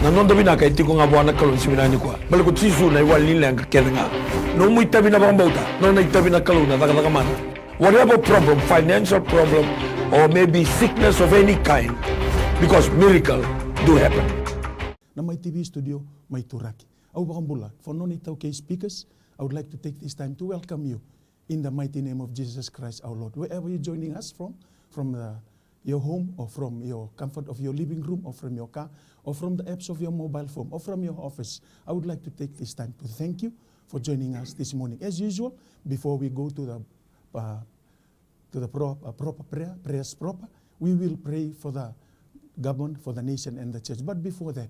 non dobina kay Tiko nga buwan kalon siminani kwa balik ko tisu na iwal nila ang kakenga no mo itabi na bang bauta no na itabi na kalon na takamana whatever problem, financial problem or maybe sickness of any kind, because miracle do happen. Na MaiTV studio may turaki au bakambula for non-itaw kay speakers. I would like to take this time to welcome you in the mighty name of Jesus Christ our Lord, wherever you're joining us from your home or from your comfort of your living room or from your car or from the apps of your mobile phone or from your office. I would like to take this time to thank you for joining us this morning. As usual, before we go to the proper prayers proper, we will pray for the government, for the nation and the church. But before that,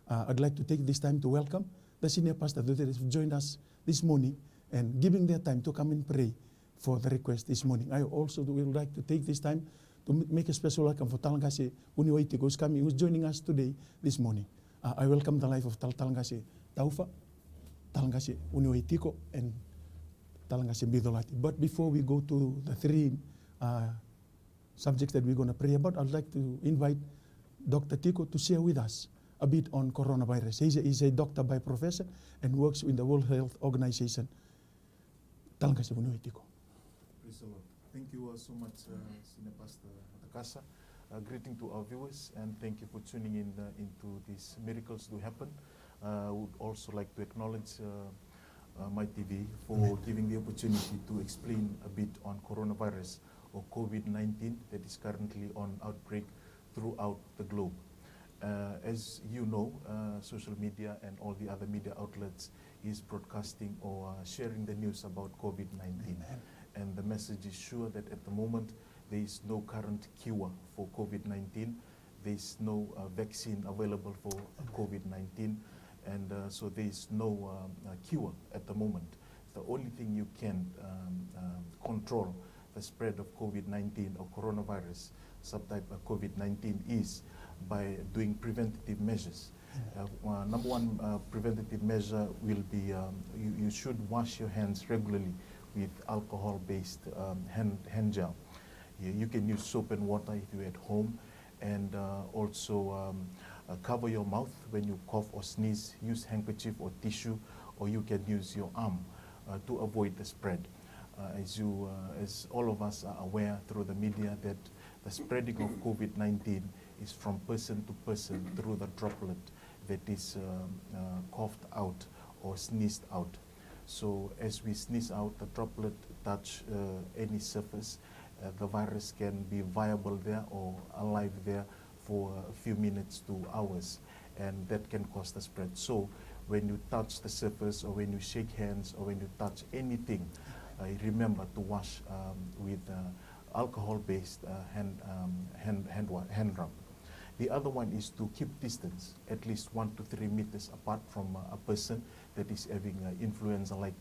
I'd like to take this time to welcome the senior pastor that has joined us this morning and giving their time to come and pray for the request this morning. I also would like to take this time to make a special welcome for Talangase Tiko who's joining us today, this morning. I welcome the life of Talangase Taufa, Talangase Tiko, and Talangase Colati. But before we go to the three subjects that we're going to pray about, I'd like to invite Dr. Tiko to share with us a bit on coronavirus. He's a doctor by profession and works in the World Health Organization. Talangase Tiko. Praise the Lord. Thank you so much, Senior Pastor Matakasa. Greeting to our viewers and thank you for tuning in into these miracles to happen. I would also like to acknowledge MaiTV for giving the opportunity to explain a bit on coronavirus or COVID-19 that is currently on outbreak throughout the globe. As you know, social media and all the other media outlets is broadcasting or sharing the news about COVID-19. And the message is sure that at the moment there is no current cure for COVID-19. There is no vaccine available for COVID-19. And so there is no cure at the moment. The only thing you can control the spread of COVID-19 or coronavirus subtype of COVID-19 is by doing preventative measures. Number one preventative measure will be you should wash your hands regularly with alcohol-based hand gel. You can use soap and water if you're at home, and also cover your mouth when you cough or sneeze. Use handkerchief or tissue, or you can use your arm to avoid the spread. As all of us are aware through the media that the spreading of COVID-19 is from person to person through the droplet that is coughed out or sneezed out. So as we sneeze out, the droplet touch any surface, the virus can be viable there or alive there for a few minutes to hours, and that can cause the spread. So when you touch the surface or when you shake hands or when you touch anything, remember to wash with alcohol-based hand rub. The other one is to keep distance, at least 1 to 3 meters apart from a person that is having influenza-like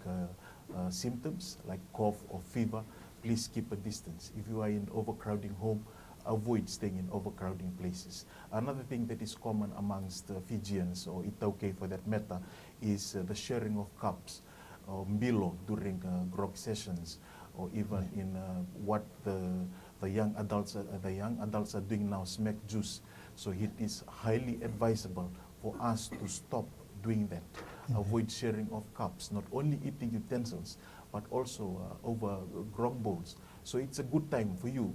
symptoms, like cough or fever. Please keep a distance. If you are in overcrowding home, avoid staying in overcrowding places. Another thing that is common amongst Fijians, or Itauke for that matter, is the sharing of cups or mbilo during grog sessions, or even in what the young adults are doing now, smack juice. So it is highly advisable for us to stop doing that. Avoid sharing of cups, not only eating utensils, but also over grog bowls. So it's a good time for you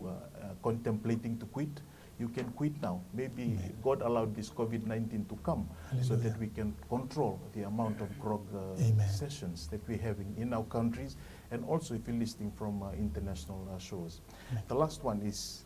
contemplating to quit. You can quit now. Maybe God allowed this COVID-19 to come so that we can control the amount of grog sessions that we're having in our countries, and also if you're listening from international shows. The last one is,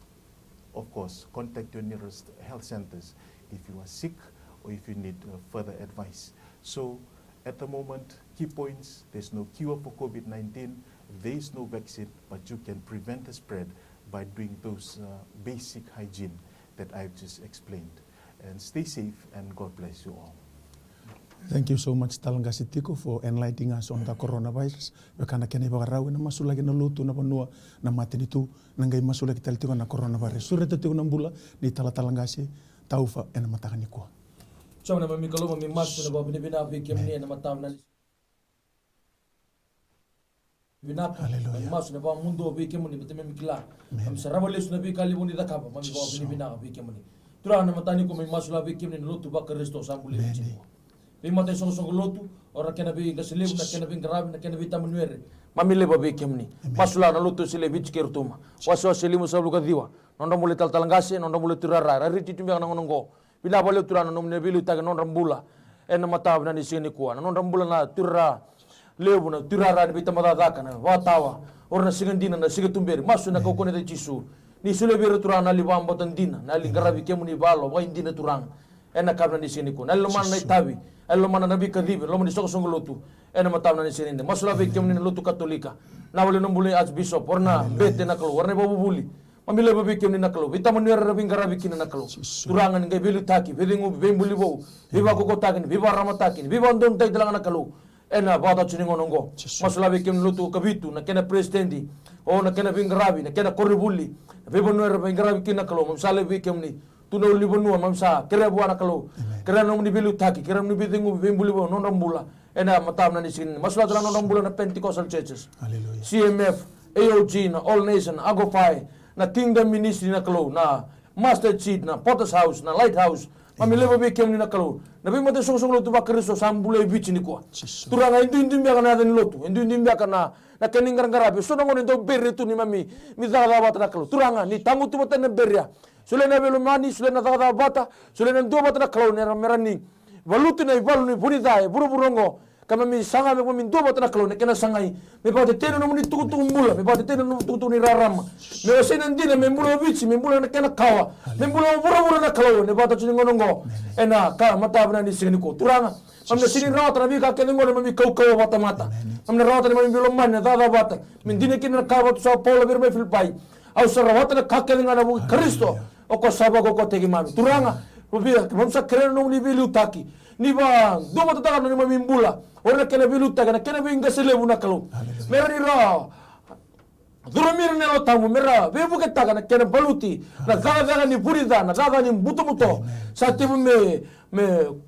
of course, contact your nearest health centers if you are sick or if you need further advice. So at the moment, key points: there's no cure for COVID-19, there is no vaccine, but you can prevent the spread by doing those basic hygiene that I've just explained. And stay safe, and God bless you all. Thank you so much, Talangase Tiko, for enlightening us on the coronavirus. Wakana kene bagarau na masula na lutu na panua na matinitu nangai masula kita tiko na coronavirus. Sura tiko na bula ni Talangase Taufa na matakani ko. So na mami kalau mami mas na babi bina bikim ni na matam na binap mas na ba mundo bikim ni betul mami kila. Am sarabales na bi kali muni dakaba mami babi bina bikim ni. Turanga matani ko may masula bikim ni lotu ba Kristo sambuli chini. Bi mate song lotu ora kena bi gasilib na kena bi garabi na kena bi tamunuere. Mamile ba bikim ni. Masula na lotu sile bich kertuma. Waso silimu sablu kadiwa. Nonda mule talangase nonda mule turara. Rari titumbi na ngonongo. Bila bole turana nomne bilu tag nonda mbula. Ena matab na ni sini kuwa. Nonda mbula na turra lebu na turara ni bitamada dakana. Watawa. Ora sigandina na sigatumberi. Masu na kokone de chisu. Ni sule biru turana li bambo tandina. Na li garabi kemu ni balo. Wa indina turanga. Ena kabna ni sini kuwa. Na lo mana na itabi. Elo mana nabi kadibi. Lo mana soko songo lotu. Ena matab na ni sini. Masula bi kemu ni lotu katolika. Na wale nombule archbishop. Orna bete na kalu. Orna babu buli. Mamile babi kemu ni nakalo. Vita manuera rabing garabi kina nakalo. Turangan ngai bilu taki. Vedingu bembuli bo. Viva koko takin. Viva ramatakin. Viva ondon tay dalang nakalo. Ena bata chuningo nongo. Masula bi kemu lotu kabitu. Na kena presidenti. O na kena bingarabi. Na kena koribuli. Viva manuera bingarabi kina nakalo. Mamsale bi kemu ni. Tuna uli bonua mamsa. Kera buana nakalo. Kera nomni bilu taki. Kera nomni vedingu bembuli bo. Nonrambula. Ena matam na ni sini. Masula dalang nonrambula na Pentecostal churches. Hallelujah. CMF. AOG na All Nation. Agofai. Na Kingdom Ministry na kalo, na Master Seed, na Potter's House, na Lighthouse. Mamile ba bikem ni na kalo. Na bi mate song lotu ba Kristo sambule bichi ni kwa. Turanga indu mbia kana ni lotu. Indu mbia kana na kening ngarabi. So nango ndo berre tu ni mami. Mi daga bata na kalo. Turanga ni tamu tu bata na berya. Sule na belo mani, sule na daga bata, sule na ndo bata na kalo ne merani. Valutu na ivalu ni bunidai, buru-burongo. Kama mi sanga me mi ndo bata na kalo ne kena sangai. Me ba teno no ni tutu mbula, me ba teno no tutu ni rarama. Me osena ndina me mbula bichi, me mbula na kena kawa. Me mbula buru na kalo ne ba tatu ngonongo. Ena ka mata bana ni sini ko. Turanga. Amna sini rawata na bi ka kena ngone mami kau bata mata. Amna rawata ni mami bilo man dada bata. Min dine kina kawa tu sa Paulo bir me Filipai. Au sa rawata na ka kena ngana bu Kristo. O ko saba ko tegi mami. Turanga. Rubia mamsa kena no ni bilu taki. Ni ba do mata taka no ni mami mbula. Ora kena bilu taka na kena binga selebu na kalo. Mera ni ra. Durumir ne lo tamu mera bebu ke taka na kena baluti. Na gaga ni burida na gaga ni buto. Sa tibu me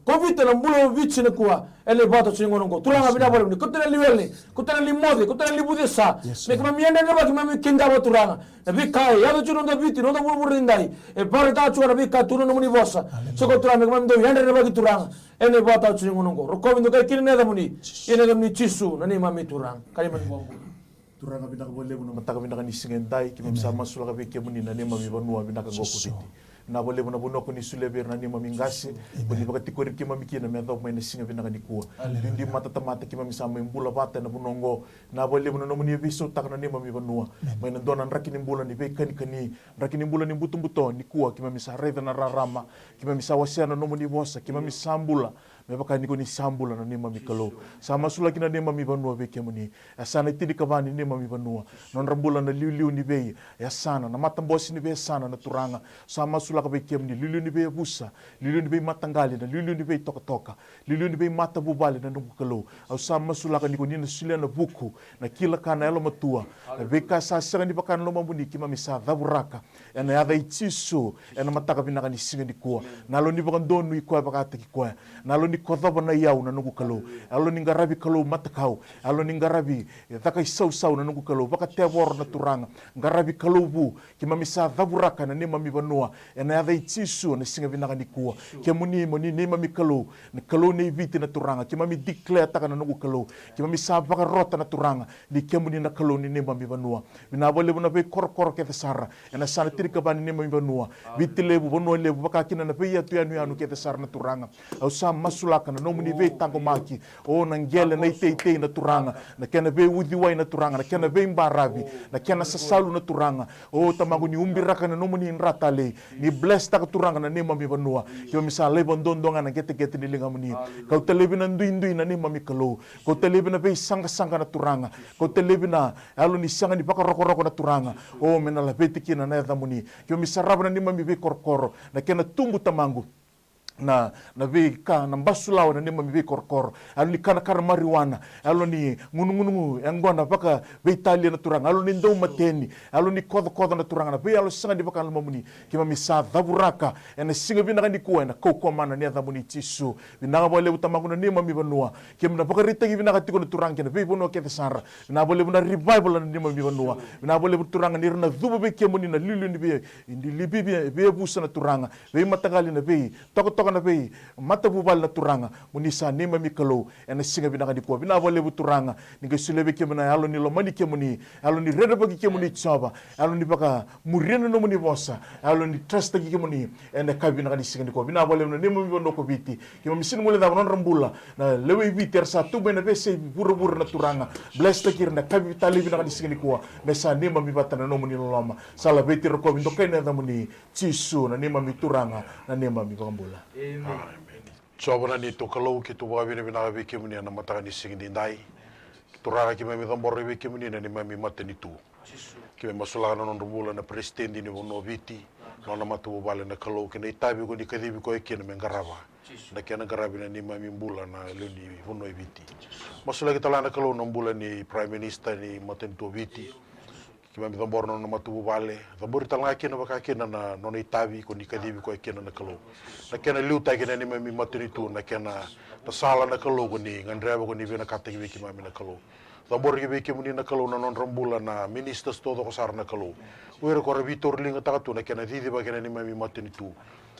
covid na mbulo vici na kuwa ele bata singo ngo. Turanga bina bole ni kutena liwele, kutena limode, kutena libudesa. Me kama mienda na baki mami kinda wa turanga. Na bikai ya do chuno ndo viti no ndo burindai. E bare ta chuana bikai tuno no muni vosa. Soko turanga kama ndo yanda na baki turanga. Ene bata singo ngo. Rokovi ndo kai kirine da muni. Ene da muni chisu na ni mami turanga. Kali mani bongo. Turanga binaka bole buna mataka binaka ni singendai kimi msama sula ka beke muni na nema mi banua binaka ngokutiti. Na bole buna bunoko ni suleber na nema mingasi buni baka tikori kima mikina me adop na singa binaka ni kuwa. Ndi mata tamata kima misama mbula bata na bunongo na bole buna no muni viso tak na nema mi banua. Mai na dona rakini mbula ni beka kani rakini mbula ni butumbuto ni kuwa kima misa reda na rarama kima misa wasiana no muni bosa kima misambula me baka niko ni sambula na nema mikalo sama sula kina nema mi banua beke muni asana tidi kavani nema mi banua non rambula na liu ni be ya sana na matambosi ni be sana na turanga sama sula ka beke muni liu ni be busa liu ni be matangali na liu ni be toka liu ni be mata bubali na nungu kalo au sama sula ka niko ni na sila na buku na kila kana elo matua na beka sa sira ni baka no mambuni kima misa dhaburaka ena ya daichiso ena mataka binaka ni singa ni kuwa nalo ni baka ndonu ikwa baka ataki kwa nalo ni kodhaba na yau na nungu kalo alo ni ngarabi kalo matakau alo ni ngarabi taka isau na nungu kalo baka tewor na turanga ngarabi kalo bu kima misa dhaburaka na nema mi banua ena ya daichiso na singa binaka ni kuwa kima muni nema mi kalo na kalo na ibiti na turanga kima mi declare taka na nungu kalo kima misa baka rota na turanga ni kima muni na kalo ni nema mi banua binabole buna be kor ke sara ena sana tirika bani nema mi banua biti lebu banua lebu baka kina na be ya tu anu ke sara na turanga au sa masulaka na nomuni be tango maki o na ngele na ite na turanga na kena be udhiwai na turanga na kena be mbaravi na kena sasalu na turanga o tamagu ni umbiraka na nomuni nratale ni bless ta turanga na nema mi banua yo misa lebo ndondonga na gete ni linga muni kau telebi na ndui na nema mi kalo kau telebi na be sanga na turanga kau telebi na alo ni sanga ni baka roko na turanga o mena la beti kina na muni yo misa raba na nema mi be korkoro na kena tumbu tamangu na vi ka na mbasulawa na nema mi vi korkor alo ni kana marijuana alo ni ngunu angona baka vi Italia na turanga alo ni ndau mateni alo ni kodo na turanga na vi alo sanga di baka mamuni kima misa dhaburaka ena singa vina kandi kuwa na koko mana ni adhamuni tisu vina bole utamanguna nema mi banua kima na baka rita vina katiko na turanga na vi bonua ke sara vina bole buna revival na nema mi banua vina bole turanga ni rena dhubu vi kemuni na lilu ni vi indi libi vi busa na turanga vi matagali na vi toko na vei mata bubal na turanga munisa nema mikalo ena singa binaka di kwa bina vole turanga ni gesulebe kemuna alo ni lomani kemuni alo ni reda bagi kemuni tsaba alo ni baka murena no muni bosa alo ni trust gi kemuni ena kabina di singa di kwa bina vole nema mi bono ko biti kemo misin mule da non rambula na lewe biti satu bena bese buru na turanga bless ta kirna kabi tali binaka di singa di kwa mesa nema mi batana no muni loma sala beti ro ko bindo kaina da muni chisu na nema mi turanga na nema mi bambula. Amen. Sobra ni to kalau ki to wa bine bina be kemuni na mataka ni singi dai. To rara ki me dambor be kemuni na ni mami mateni tu. Ki me masula na non rubula na presidente ni bono viti. No na matu bale na kalau ki na itabi ko ni kadibi ko ekena me garava. Na kena garabi na ni mami mbula na luni bono viti. Masula ki tala na kalau na mbula ni prime minister ni mateni tu viti. Kima mi tambor no matu bale tambor tanga kena baka kena na no itabi ko ni kadibi ko kena na kalo na kena liuta kena ni mi maturi tu na kena na sala na kalo ko ni ngandreba ko ni bena kata ki kima mi na kalo tambor ki ki muni na kalo na non rambula na ministers todo ko sar na kalo uere ko rabitor linga ta tu na kena didi ba kena ni mi maturi tu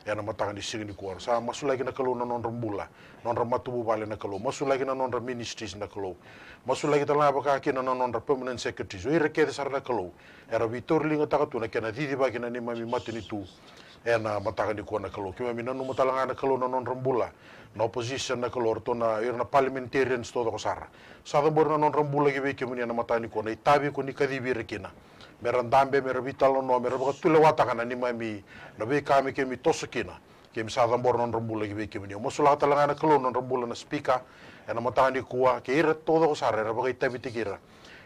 na matanga di sini kuar sa masula kena kalo na non rambula non ramatu bale na kalo masula kena non ministries na kalo masula kita la baka kena non permanent secretaries uere ke sar na kalo era vitor linga ta tu na kena didi ba kena ni mami matini tu na matanga di kuar na kalo kima mina no matalanga na kalo na non rambula na opposition na kalo to na na parliamentarians todo ko sar sa tambor na non rambula ki ke muni na matani ko na itabi ko ni kadibi rekina merandambe merabitalo no merabaka tule watakana ni mami na be kami ke mi tosokina ke mi sa tambor non rambula ki ke muni mo sula talanga na kalo non rambula na speaker na matani kuwa ke ira todo ko sar era baka itabi tikira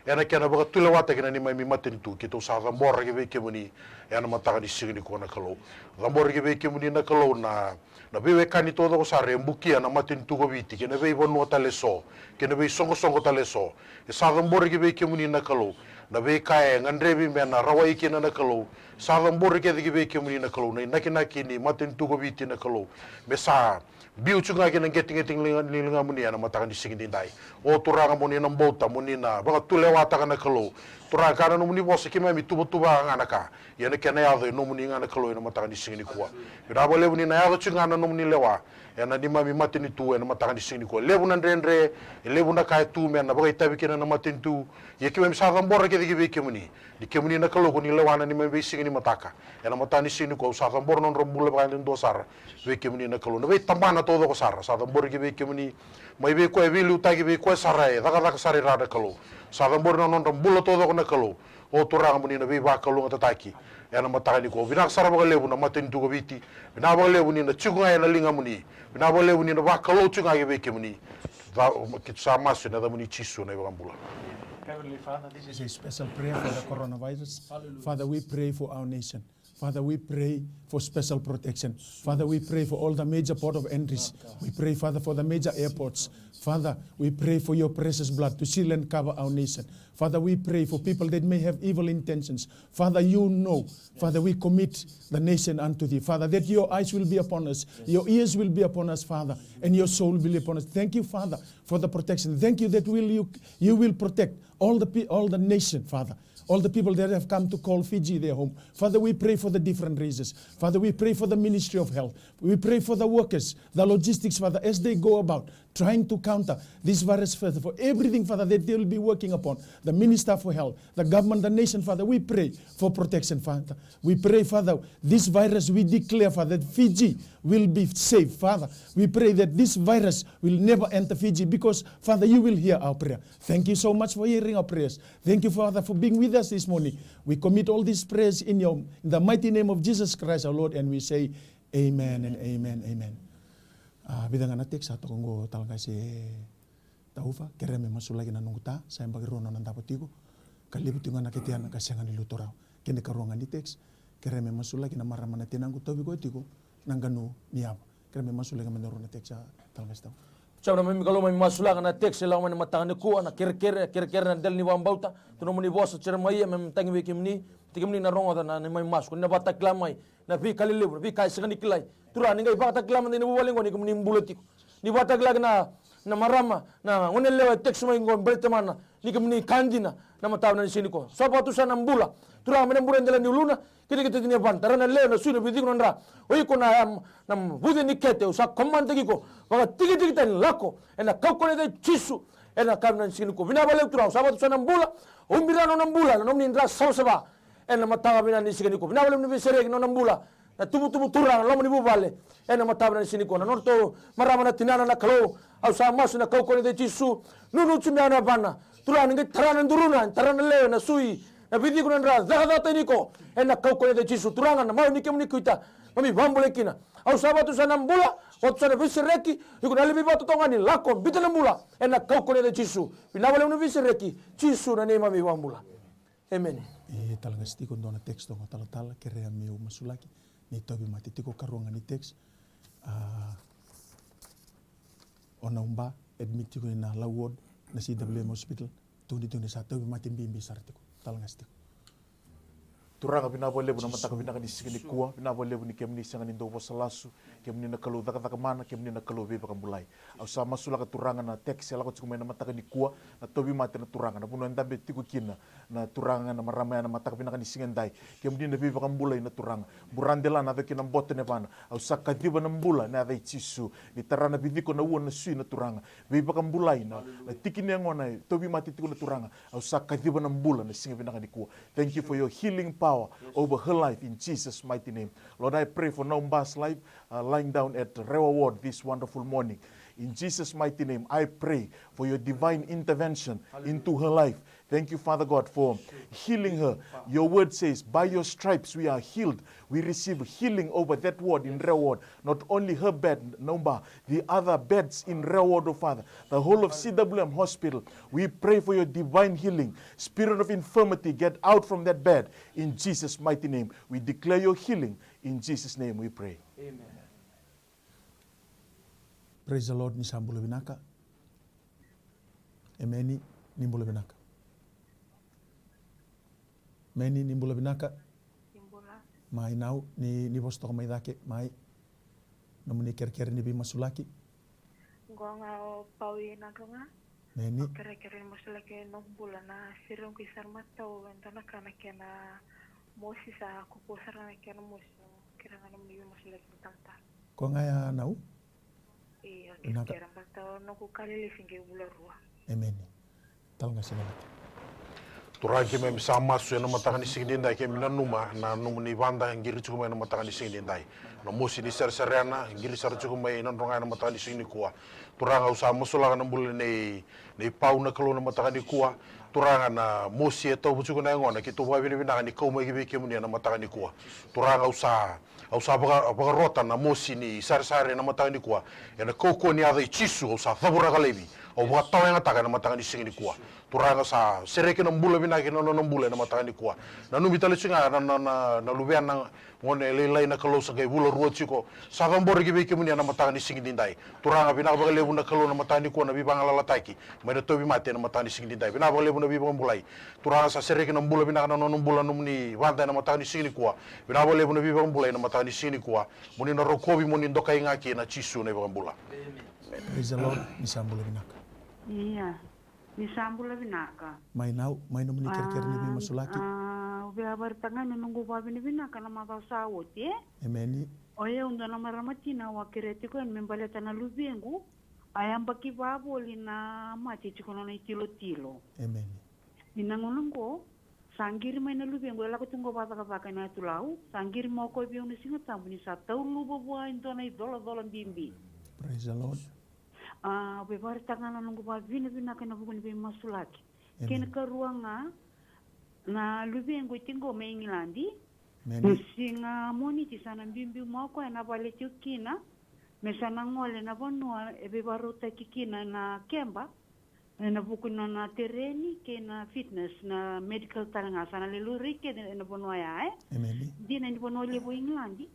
ena kena baka tule watakina ni mami matini tu ki to sa tambor ki ke muni na matani sigini ko na kalo tambor ki ke muni na kalo na bewe kani todo ko sare mbukia na matin tu ko biti ke na be bonu taleso ke na be songo taleso e sa tambor ki ke muni na kalo na be kae ngandrebi me na rawai kina na kalo sa tambor ki ke muni na kalo na naki ni matin tu ko biti na kalo me sa biu chunga kina getting linga muni na matakan di singin dai o turanga muni na bota muni na baka tule wataka na kalo turanga kana no muni bosa kima mi tuba ngana ka yana kena ya no muni ngana kalo na matakan di singin kuwa ira bole muni na ya chunga na no muni lewa yana di mami matini tu na matakan di singin kuwa lebu na ndendre lebu na kai tu me na baka itabi kina na matin tu ye kima mi sa tambora ke di muni di kemuni na kalo ko ni lewa na ni mami singin mataka yana matani singin ko sa tambor non rombule ba len do sar be kemuni na kalo na be tambana todo ko sar sa tambor ki be kemuni mai be ko e vilu ta ki be ko sarai daga sari rada kalo sa tambor non rombule todo ko na kalo o turanga muni na be ba kalo ngataki yana matani ko bina sara ba lebu na matin tu ko biti bina ba lebu ni na chunga na linga muni bina ba lebu ni na ba kalo chunga ki be kemuni da ki sa masu na da muni chisu na ba mbula. Heavenly Father, this is a special prayer for the coronavirus. Hallelujah. Father, we pray for our nation. Father, we pray for special protection. Father, we pray for all the major port of entries. We pray, Father, for the major airports. Father, we pray for your precious blood to seal and cover our nation. Father, we pray for people that may have evil intentions. Father, you know. Father, we commit the nation unto thee. Father, that your eyes will be upon us, your ears will be upon us, Father, and your soul will be upon us. Thank you, Father, for the protection. Thank you that you will protect all the nation, Father. All the people that have come to call Fiji their home. Father, we pray for the different races. Father, we pray for the Ministry of Health. We pray for the workers, the logistics, Father, as they go about trying to counter this virus, Father, for everything, Father, that they will be working upon. The Minister for Health, the government, the nation, Father, we pray for protection, Father. We pray, Father, this virus, we declare, Father, that Fiji will be safe, Father. We pray that this virus will never enter Fiji because, Father, you will hear our prayer. Thank you so much for hearing our prayers. Thank you, Father, for being with us this morning. We commit all these prayers in the mighty name of Jesus Christ, our Lord, and we say, Amen and Amen, Amen. Bidang anak tek satu konggo talaga si Taufa kere me masulagi na nungta sa mbagi rono nan dapat Tiko kalibuti nga nakitian kasangan ni lutorao kene karongan ni teks kere me masulagi na maramana tinang ko tobi ko Tiko nang ganu niab kira me masuk lengan menurun teksa talngas tau. Sabi na kalau may masulakan na text sila man matang ni kuha na kir na del ni wambauta tuno ni boss at maya may tangi wikim ni tigim ni na rongo na may masuk na batak lamay na vi kalilib vi kai sekani kilay tura ni ngay batak lamay ni buwaling ko ni kum ni bulati ni batak lag na marama na ngunel lewa text mo ingon berteman ni kum ni kandina na mataw na sini ko so patu sa nambula tura may nambula ndela ni uluna kita ni bantara na lewa na sunu bidik nondra oy ko na budi ni kete usa komante ko maka tigi tan lako ena kau ko de chisu ena kamna sini ko binabale tura usa patu sa nambula umbirano nambula no ni ndra sawsaba ena matawa bina ni sini ko binabale ni serek no nambula na tubu turang lo ni bubale ena matawa ni sini ko na norto marama na tinana na kalo au sa masu na kau ko de chisu nunu chimiana bana tura ni taranan durunan taranan lewa na sui na bidi ko nandra zahada niko ena kau ko de chisu turangan na mau nikem ni kuita mami bambole kina au sabatu sa nambula watu sana visireki yuko na libi batu tongani lako bita nambula ena kau ko de chisu binabale no visireki chisu na nema mi bambula amen talngas tiko ndona teksto ngo tala kere miu masulaki ni tobi mati tiko karonga ni teks ona umba admit tiko na la ward na CWM hospital tundi sa tobi mati bimbi sartiko talngas tiko turanga binabole buna mataka binaka ni sikini kuwa binabole buni kemni sanga ni ndobo salasu kemni na kalu taka mana kemni na kalu beba kambulai au sa masula ka turanga na text la ko tsukuma na mataka ni kuwa na tobi mate na turanga na buno ndambe tiku kina na turanga na marama na mataka binaka ni singendai kemni na beba kambulai na turanga burandela na kina mbote ne bana au sa kadiba na mbula na dai chisu ni tarana bidiko na uona sui na turanga beba kambulai na tikini ngona tobi mate tiku na turanga au sa kadiba na mbula na singa binaka ni kuwa. Thank you for your healing power over her life in Jesus' mighty name. Lord, I pray for Naumba's life lying down at Rewa Ward this wonderful morning. In Jesus' mighty name, I pray for your divine intervention into her life. Thank you, Father God, for healing her. Your word says, by your stripes we are healed. We receive healing over that ward in Rewa Ward. Not only her bed, Naumba, the other beds in Rewa Ward, oh Father, the whole of CWM Hospital. We pray for your divine healing. Spirit of infirmity, get out from that bed. In Jesus' mighty name, we declare your healing. In Jesus' name we pray. amen. Praise the Lord ni sambula binaka. Emeni nimbula binaka. Meni nimbula binaka. Mai nau ni bosto mai dake mai. Namuni ker ni bi masulaki. Gonga o pawi na gonga. Meni Kere masulaki no bula na sirong kisar mata o ventana kana kena mosi sa kupusar na kena mosi kira ngana mi masulaki tanta. ko ngaya nau. Iya, Naka. kira bata no ku kali finge bula rua. Emeni. Tal nga sila. Turai ke me sama su na mataka ni singin dai ke mina numa na num ni wanda ngiri chuku me na mataka ni singin dai no musi ni serena ngiri sar chuku me na ronga na mataka ni singin kuwa turanga usa musula na bule nei pau na kalo na mataka ni kuwa turanga na musi e tau chuku na ngona ki tu wa bini bina ni ko me ki ke muni na mataka ni kuwa turanga usa baga rota na musi ni sare na mataka ni kuwa e na koko ni ave chisu usa thabura galevi o wa tau nga taka na mataka ni singin kuwa turanga sa sereke na mbula bina ke no mbula na mataka ni kuwa na numi tale singa na lubian na ngone lelai na kalo sa kay bula ruwa chiko sa gambor gi ke muni na mataka ni singin dindai turanga bina ba lebu na kalo na mataka ni kuwa na bibang lalataki may na tobi mate na mataka ni singin dindai bina ba lebu na bibang bulai turanga sa sereke na mbula bina na no mbula numni wanda na mataka ni singin kuwa bina ba lebu na bibang bulai na mataka ni singin kuwa muni na rokobi muni ndokai ngaki na chisu na bibang bula. Praise the Lord ni sambula binaka. Iya, ni sambula binaka. Mai nau mai no muni ker ni bi masulaki. Ube abar tangan menunggu babi ni binaka na makau sawot ye. Emeni Oye unda na maramatina wa kireti ko en membaleta na lubengu. Ayam baki baboli na mati chikono na tilo. emeni. Ninangulungo sangiri mai na lubengu ela ko tungo baka na tulau. Sangiri mo ko bi unu singa tambu ni sa tau lubo bua intona dola bimbi. Praise the Lord. Ube bar tangan nunggu babi ni binaka na buku ni bi masulaki. Kena karuanga na lubengu tingo me Engilandi. Meni Singa moni ti sana bimbi moko na bale kina. Me sana ngole na bonua ebe baruta kikina na kemba. Na buku na tereni ke na fitness na medical taranga sana leluri ke na bonua ya emeni. Di na bonua lebo Engilandi.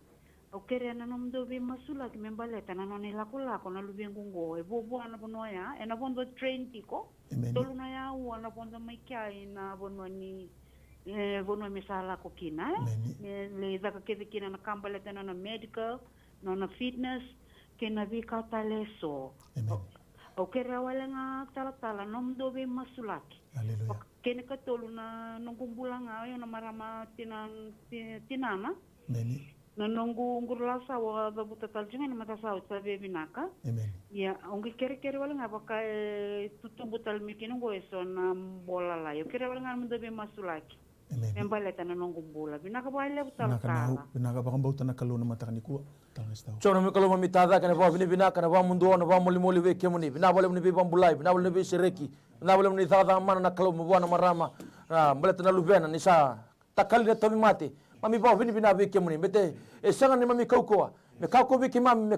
O kere na nom do be masula ki membaleta na no ni lako na lubeng kungo e bobo na bono ya e na bondo train Tiko. Amen. Tolu na ya u na bondo mai kai na bono ni bono misala ko kina le zaka ke kina na kambaleta na medical na fitness ke na vi kataleso. Amen. O kere wala nga tala nom do be masulaki. Hallelujah. Kene ka tolu na nungkumbula nga yo na marama tinana. Amen. Na nunggu ngurlasa wa babuta taljunga na matasao sabe binaka. Amen. Ya, ongi kere wala nga baka tutumbu talmiki nungo eso na bola la. Yo kere wala nga mundabe masulaki. Amen. Membaleta na nunggu bola. Binaka ba ile Binaka ba kambauta na kaluna matakani kuwa. Chona mi kalau mamitada kana ba bina kana ba mundo na ba moli ve kemuni bina boleh ni bambulai bina boleh ni sereki bina boleh ni tada mana na kalau mbuana marama na mbeleta na lubena ni sa takali na tomi mate mami ba bina ve kemuni bete e sanga ni mami kaukoa me kauko ve kimam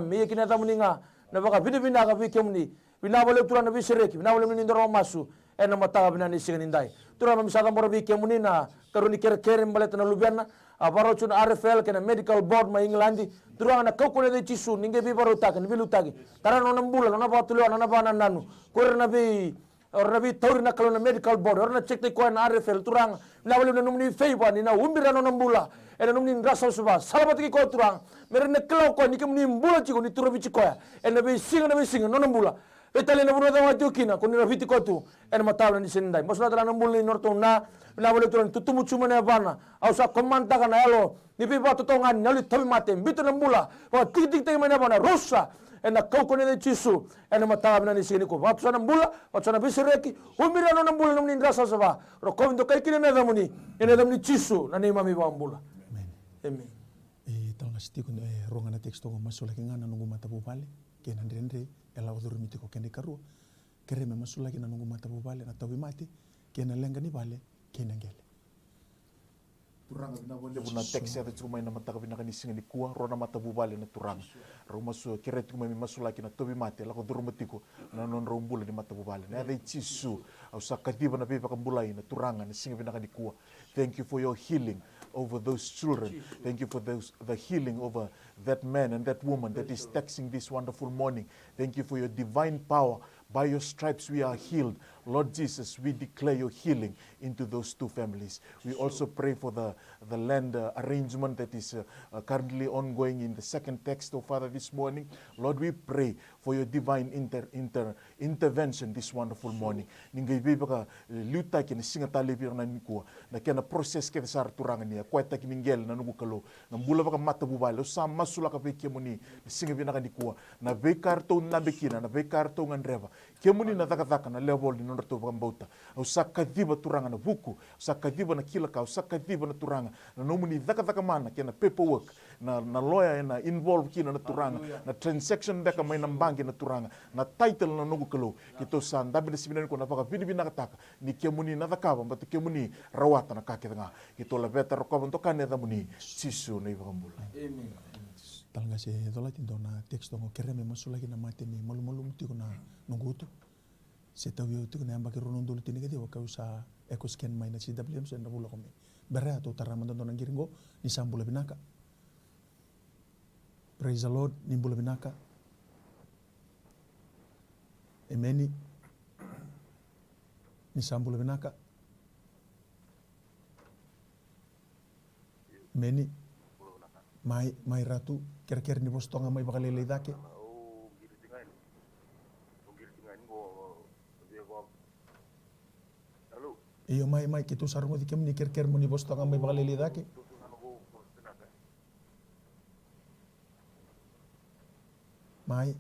me kina da muninga na ba bina ga ve kemuni bina boleh tura na ve sereki bina boleh ni ndoro masu e na mata bina ni singin indai tura mami sa moro ve kemuni na karuni kere mbeleta na lubena abaro chun RFL kena medical board ma Englandi durang na kau kone de chisu ninge bi baro tak ni bilu tagi tarano nambula na ba tulo na ba nanu kore na bi tauri na kalau na medical board orna check te ko na RFL turang na wale na numni feiba ni na umbira no nambula ena numni rasa suba salabat ki ko turang mere ne klau ko ni kemni mbula chiko ni turo bi chiko ya ena bi singa no nambula etale na buno da jokina ko ni rafiti ko tu ena matawla ni sendai mosla tala nambula ni norto na boleh turun tutumu cuma na bana au sa komanta kana elo ni pipa totongan nyali tabi mate bitu nambula wa tik mana bana rosa ena kau kone de chisu ena mata bana ni sini ko wa tsana nambula wa tsana bisireki umira no nambula no ni rasa saba ro ko ndo kai kine na damuni ena damni chisu na ni mami bambula amen tanga stiko ronga na teksto ngo masula ki ngana nungu mata bubale ke na ndendre ela odoro mitiko kende karu kere me masula ki na nungu mata bubale na tabi mate ke na lenga ni bale kinangele turanga bina boleh buna teks ya rumai na mata bina kani singa ni kuah rona mata bubale na turanga roma su kere tu mai masula kina tobi mate la ko durmatiko na non rombula ni mata bubale na dai chisu au sakati bana pe pakambulai na turanga na singa bina kani kuah. Thank you for your healing over those children. Thank you for the healing over that man and that woman that is texting this wonderful morning. Thank you for your divine power. By your stripes we are healed. Lord Jesus, we declare your healing into those two families. We also pray for the land arrangement that is currently ongoing in the second text, oh Father, this morning. Lord, we pray for your divine intervention this wonderful morning. Ningai bibaka luta kina singata lebir na nikua na kena proses ke sar turangan ni ko ta kiningel na nugu kalo na mbula baka mata bubalo sa masula ka peke muni singa bina ka nikua na be karto na bekina na be karto ngan reva kemuni na taka na level ni norto bambauta au sakadiba turanga na buku sakadiba na kilaka au sakadiba na turanga na nomuni taka mana kena paperwork na lawyer na involve kina na turanga na transaction daka mai na banki na turanga na title na nugu kalo kito san dabi na siminar ko na baka bina kataka ni kemuni na takaba mbatu kemuni rawata na kake nga kito la beta rokoba ntokane da muni sisu na ibambula amen talanga se dola tindo na teksto ngo kereme masula kina mate mi malu mutiko na nungutu se tawio tiko na ambake ronondo tini kete wakausa ekosken mai na CWM se na bula kome berat to taramanda na ngiringo ni sambula binaka. Praise the Lord, ni bula binaka. Emeni ni sambula binaka. Meni mai ratu kira-kira ni bostonga mai bakalele dake. Iyo mai kitu sarungo dikem ni kira-kira mo ni bostonga mai bakalele dake. Mai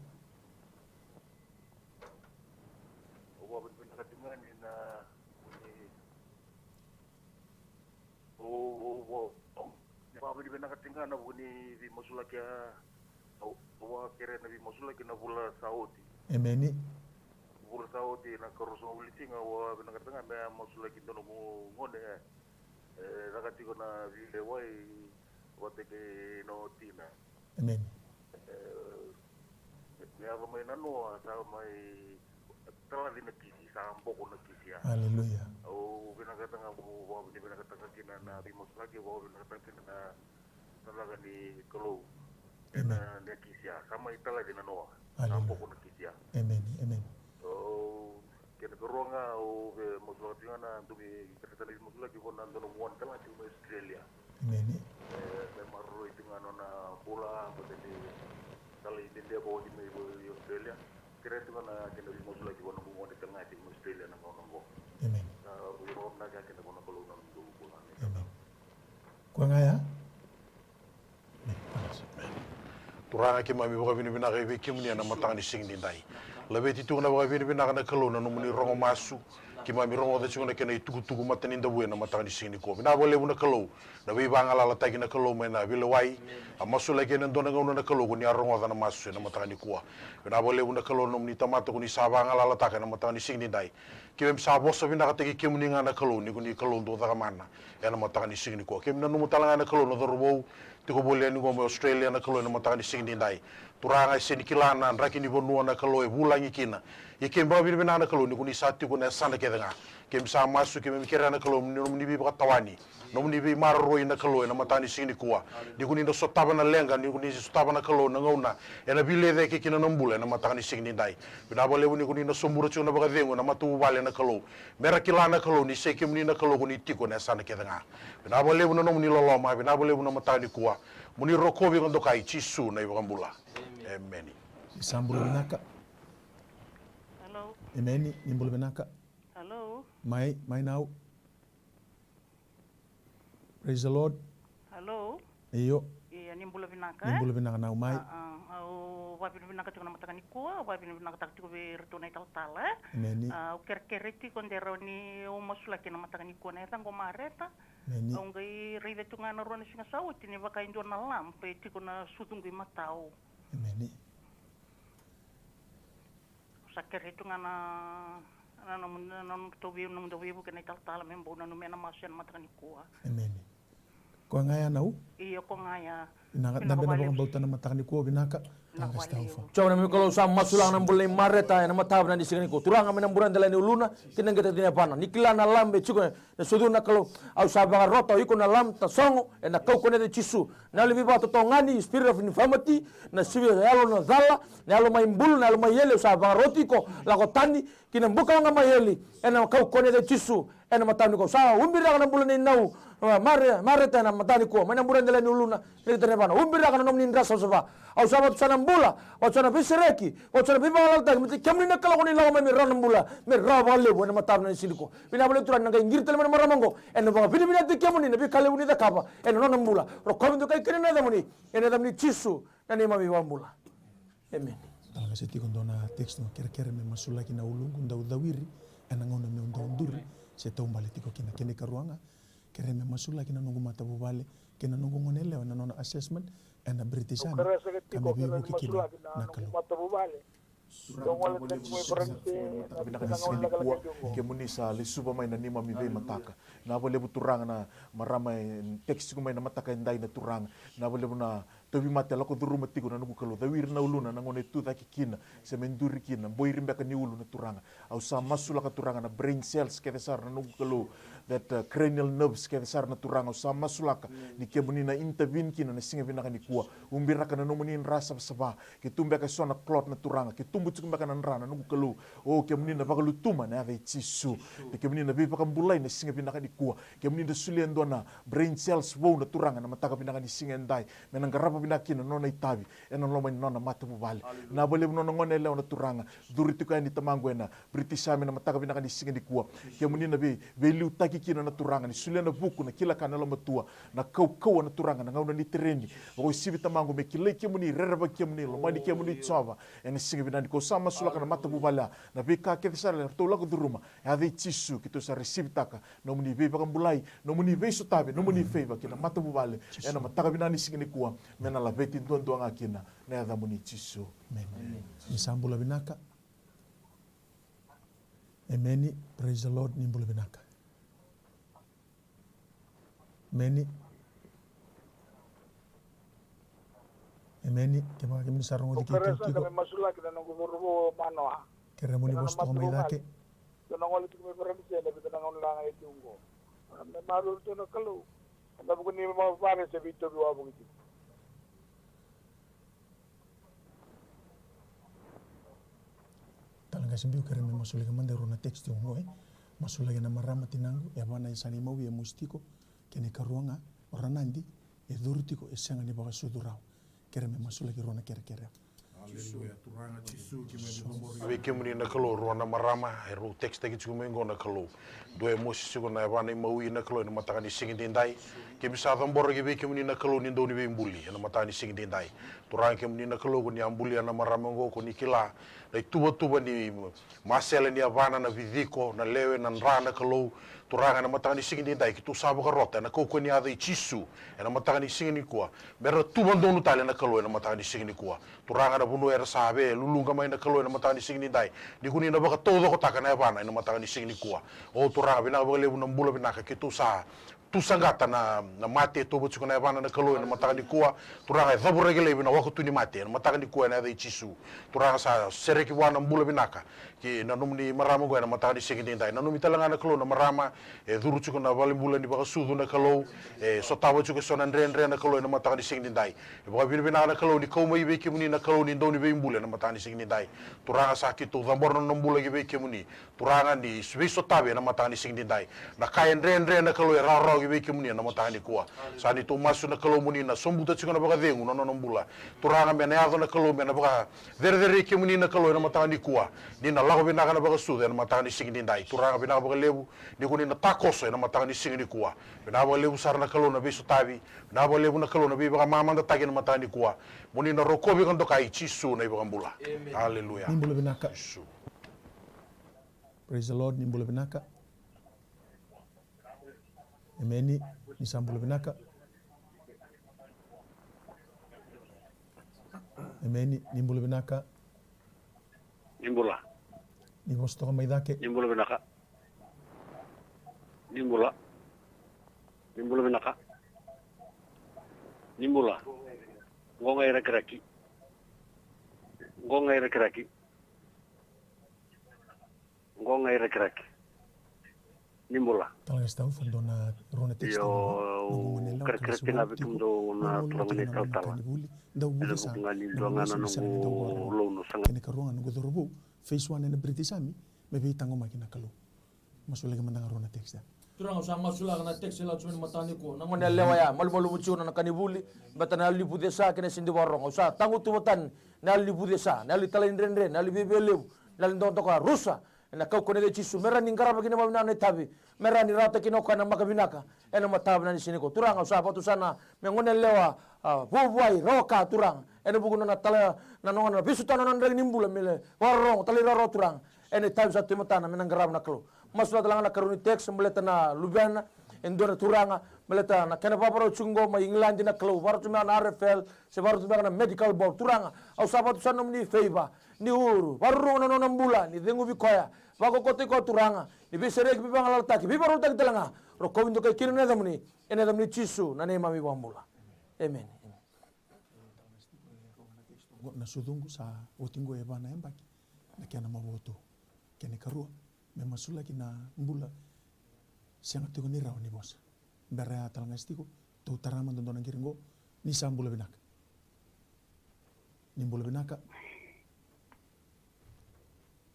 Di bena katinga na buni di masula kia wa kere na di masula kia na bula sauti. Emeni. Bula sauti na karoso ulitinga wa bena katinga me masula kia no ngone rakatiko na vile wai wateke no tina. Amen. Ya mai nano sa mai tala di nakisi sa amboko nakisi ya. Hallelujah. Oh bena katinga wa bena katinga kina na di masula kia wa bena katinga na talaga ni kalau. Amen. Na kisia sama itala di nanoa. Hallelujah. Nampo kuna kisia. Amen. Amen. So kena keronga o mosula tingana tumi kata ni mosula ki kona ndono muan tala di Australia. Amen. Maru tingana na bola bote kali di dia bawa di Australia. Kira tingana kena di mosula ki kona muan di tengah di Australia na ngono. Amen. Iro na ka kena kona kalau nang do bola. Amen. Kuangaya? Turanga ki mami baka bini bina kaiwe ki muni na matanga ni sing ni dai. Labe ti tuna baka bini bina kana kalau na numuni rongo masu ki mami rongo da chuna kena tugu matani nda buena matanga ni sing ni ko. Bina bole buna kalau. Na be banga la tagi na kalau mena bile wai. Amasu lagi na ndona ngona na kalau ni rongo da na masu na matanga ni ko. Bina bole buna kalau numuni tamata kuni sabanga la taka na matanga ni sing ni dai. Ki mem sabo sa bina kategi ki muni ngana kalau ni kuni kalau ndo da mana. Ya na matanga ni sing ni ko. Ki mena numu talanga na kalau no dorbo Tiko boleh ni ngomong Australia na kalau na matanga ni sing ni dai. Turanga seni kilana raki ni bonua na kalau e bulangi kina. Ye kemba bini bina na kalau ni kuni satu kuna sana kedanga. Kem sa masu kem mikira na kalau ni bi tawani. No ni bi marroi na kalau na matanga ni sing ni kuwa. Ni kuni na sotaba na lenga ni kuni sotaba na kalau na ngona. E na bile de ke kina nambule na matanga ni sing ni dai. Bina boleh ni kuni na sombura chuna baka dengo na matu bale na kalau. Mera kilana kalau ni se kem ni na kalau kuni tiko na sana kedanga. Bina boleh no ni loloma bina boleh na matanga ni kuwa. Muni rokobi kondo kai chisu na ibambula. Amen. Sambulu binaka. Hello. Amen. Nimbulu binaka. Hello. My now. Praise the Lord. Hello. Iyo. Iya nimbulu binaka. Nimbulu binaka now my. Au wapi binaka tiko na matangani ko, wapi binaka tak tiko berto na tala. Amen. Au kerkereti kondero ni o masula kina matangani ko na tango mareta. Amen. Au ngai rive tunga na rona singa sau tini baka indo na lampe tiko na sutungu matau. Amen. Sakere tunga na tobi no tobi bu kena tala membo na mena masian matangani ko. Amen. Kuangaya now? Iyo ko ngaya. Nambe na bang bauta na matangani ko binaka. Tangkas Taufa. Coba nami kalau sama sulang nam boleh mareta ya nama tahu nanti sini ko. Turang kami nam buran dalam uluna kita kita tidak pana. Nikila na lambe cukup. Na sudu na kalau au sabang roto iko na lam ta songo na kau kone de chisu. Na lebih batu tongani spirit of infirmity na sibi yalo na dala na yalo maimbul na yalo mayele sabang roti ko lako tani kina buka nga mayeli na kau kone de chisu na matani ko. Sa umbira na bulan ni nau. Mareta na matani ko. Mana buran dalam uluna kita tidak pana. Umbira kana nom ni rasa sofa. Au sabat sana bula, au sana bisireki, au sana bibalal tag, mesti kami nak kalau kau ni lawan kami ran bula, kami rawal lebu, nama tab nasi sini ko. Bina boleh turun nak ingir telah mana maramango, enu bapa bina tu kami ni, nabi kalau ni tak apa, enu ran bula, rokam tu kai kena nada muni, enu ni cisu, nani mami wan bula. Amen. Talaga sa tikon doon na text no, kira-kira may masula kina ulung kung daw-dawiri, anang una may undawunduri, sa taumbali tiko kina karuanga, kira may masula kina nungu matabubali, kina nungu ngonele, anong assessment, and a British kami bibu kikina nakalo. Kemuni sa lisuba may na nima mi be mataka. Na boleh buturang na maramay text ko may na mataka inday na turang. Na boleh na tobi mate lako duru matiko na nugu kalo. Dawir na uluna na ngone tu taki kina se menduri kina boy rimbe ka ni ulu na turanga. Au sa masula ka turanga na brain cells kete sar na nugu kalo. That cranial nerves kete sar na turanga sa masulaka ni kemuni na intervene kina na singa binaka ni kuwa. Umbira ka na numuni rasa saba. Kitumbe ka sona clot na turanga. Kitumbu tsukumbe ka na rana nugu kalo. Oh kemuni na bakalu tuma na ave chisu. Ni kemuni na bipa kambulai na singa binaka ni kuwa. Kemuni na sulian na brain cells wo na turanga na mataka binaka ni singa ndai. Menang garapa binaki na nona itabi. Ena loma ni nona mata bubali. Na boleh nona ngone leo na turanga. Duri tuka ni tamango na British Army na mataka binaka ni singa ni kuwa. Kemuni na be liu taki kina na turanga ni sulian na buku na kila kana loma tua na kau na turanga na ngauna ni tereni. Bako sibi tamango me kile kemuni reraba kemuni loma ni kemuni tsava. Ena singa binaka ko sama sulaka na mata bubala. Na bika kete sara to lago duruma. Ade chisu kito sa receive taka. No muni be pakambulai, no muni be sotabe, no muni favor kina mata bubale. Ena mataka binaka ni singa ni kuwa. Mena la beti ndondo ngakina na ada muni chisu. Amen. Nisambula binaka. Amen. Praise the Lord. Nimbula binaka. Amen. Amen. Kema kemi sarong odi kiko. Kami masula kita nunggu berubo manoa. Kere muni bosto kami dake. Kita nongol itu kami berhenti ada kita nongol lang itu tunggu. Kami malu itu nak kalau. Kami bukan ni mau pakai sebito dua begitu. kasi biu kere me masulega mande rona text yung no masulega na marama tinangu e wana isani mau e mustiko kene karuanga oranandi e durtiko e sanga ni baka sudurau kere me masulega rona kere. Haleluya, turanga chisu kimemori. Ave kemuni na kalo rona marama e ro text ki tsumengo na kalo. Do e mosi ko na wana maui na kalo na mataka singi dindai. Ke bisa tambor ke kemuni na kalo ni ndoni be mbuli na mataka singi dindai. Turanga kemuni na kalo ko ni ambuli na marama ngo ko ni kila. Na tuba ni masela ni avana na vidiko na lewe na rana kalo. Turanga na mataka singi dindai ki tu sabo ka rota na ko ni ada chisu na mataka singi ni kwa. Mera tuba ndonu tale na kalo na mataka singi ni kwa. Turanga na bunu era sabe lulunga mai na kalo na mataka singi dindai. Di kuni na baka todo ko taka na avana na mataka singi ni kwa. O turanga bina ba lewu na mbula bina ka ki tu sa tu sangata na mate to bu tsukuna bana na kalo na mataka ni kuwa turanga zabura gele bina wako tu ni mate na mataka ni kuwa na da chisu turanga sa sereki wana mbula binaka ki na numni marama go na mataka ni singi ndai na numi talanga na kalo na marama e duru tsukuna vale mbula ni baka sudu na kalo e sotawa tsuka sona ndre na kalo na mataka ni singi ndai e baka bina na kalo ni kauma ibe kimuni na kalo ni ndoni be mbula na mataka ni singi ndai turanga sa ki tu zambor na mbula ibe kimuni turanga ni swiso tabe na mataka ni singi ndai na kai ndre na kalo ra gi ke muni na matani kuwa sani to masu na kalo muni na sombuta tsiko na baka dengu no mbula turanga me na na kalo me na baka dere ke muni na kalo na matani kuwa ni na lago bina na baka su na matani singi ndai turanga bina baka lebu ni kuni na takoso na matani singi kuwa bina baka lebu sar na kalo na bisu tabi bina baka lebu na kalo na bi baka mama na tagi na matani kuwa muni na rokobi kan dokai chisu na baka mbula haleluya nimbula binaka praise the lord nimbula binaka Emeni ni sambula binaka. Emeni nimbula binaka. Nimbula. Ni vostoka maidake. Nimbula binaka. Nimbula. Nimbula binaka. Nimbula. Ngonga ira keraki. Ngonga ira keraki. Ngonga ira keraki. Nimbula. Talaga stau fandona rona text. Yo kerketina bitumdo na tulangane tautala. Da wuli sa. Ngani ndongana nungu lono sanga. Kene karonga nungu dorobo. Phase 1 na British Army. Mebe tango makina kalo. Masulega mandanga rona text. Turang sa masulaga na text la tsumi matani ko. Nangon ya lewa ya malbolu buchu na kanibuli. Batana libu desa kene sindi warong. Usa tangu tuwatan na libu desa. Na li talin renre. Na li bebelew. Na li ndonto ka rusa. Na kau kone de chisu mera ni ngara bagina mabina ne tabi mera ni rata kino kana makabinaka ena matab na ni sini ko turang usa pa tusana mengone lewa bubuai roka turang ena buguna na tala na nona bisutana na ndeng nimbula mele warong tali ro turang ena tabi sa tumatana menang garab na klo masula talanga na karuni text meleta na lubana endora turanga meleta na kana paparo chungo ma England na klo waru tuma na RFL se waru tuma na medical board turanga usa pa tusana ni favor ni uru waru na nona mbula ni dengu bikoya wako kote ko turanga ni bisere ki bibanga lalta ki bibaru tak telanga ro ko windo kay kirne damni ene damni chisu na ne mami wambula amen na sudungu sa otingo e bana embaki na kiana maboto kene karua me masula kina mbula sianga tigo ni raw ni bosa bere talanga stiko to tarama ndona ngiringo ni sambula binaka ni mbula binaka.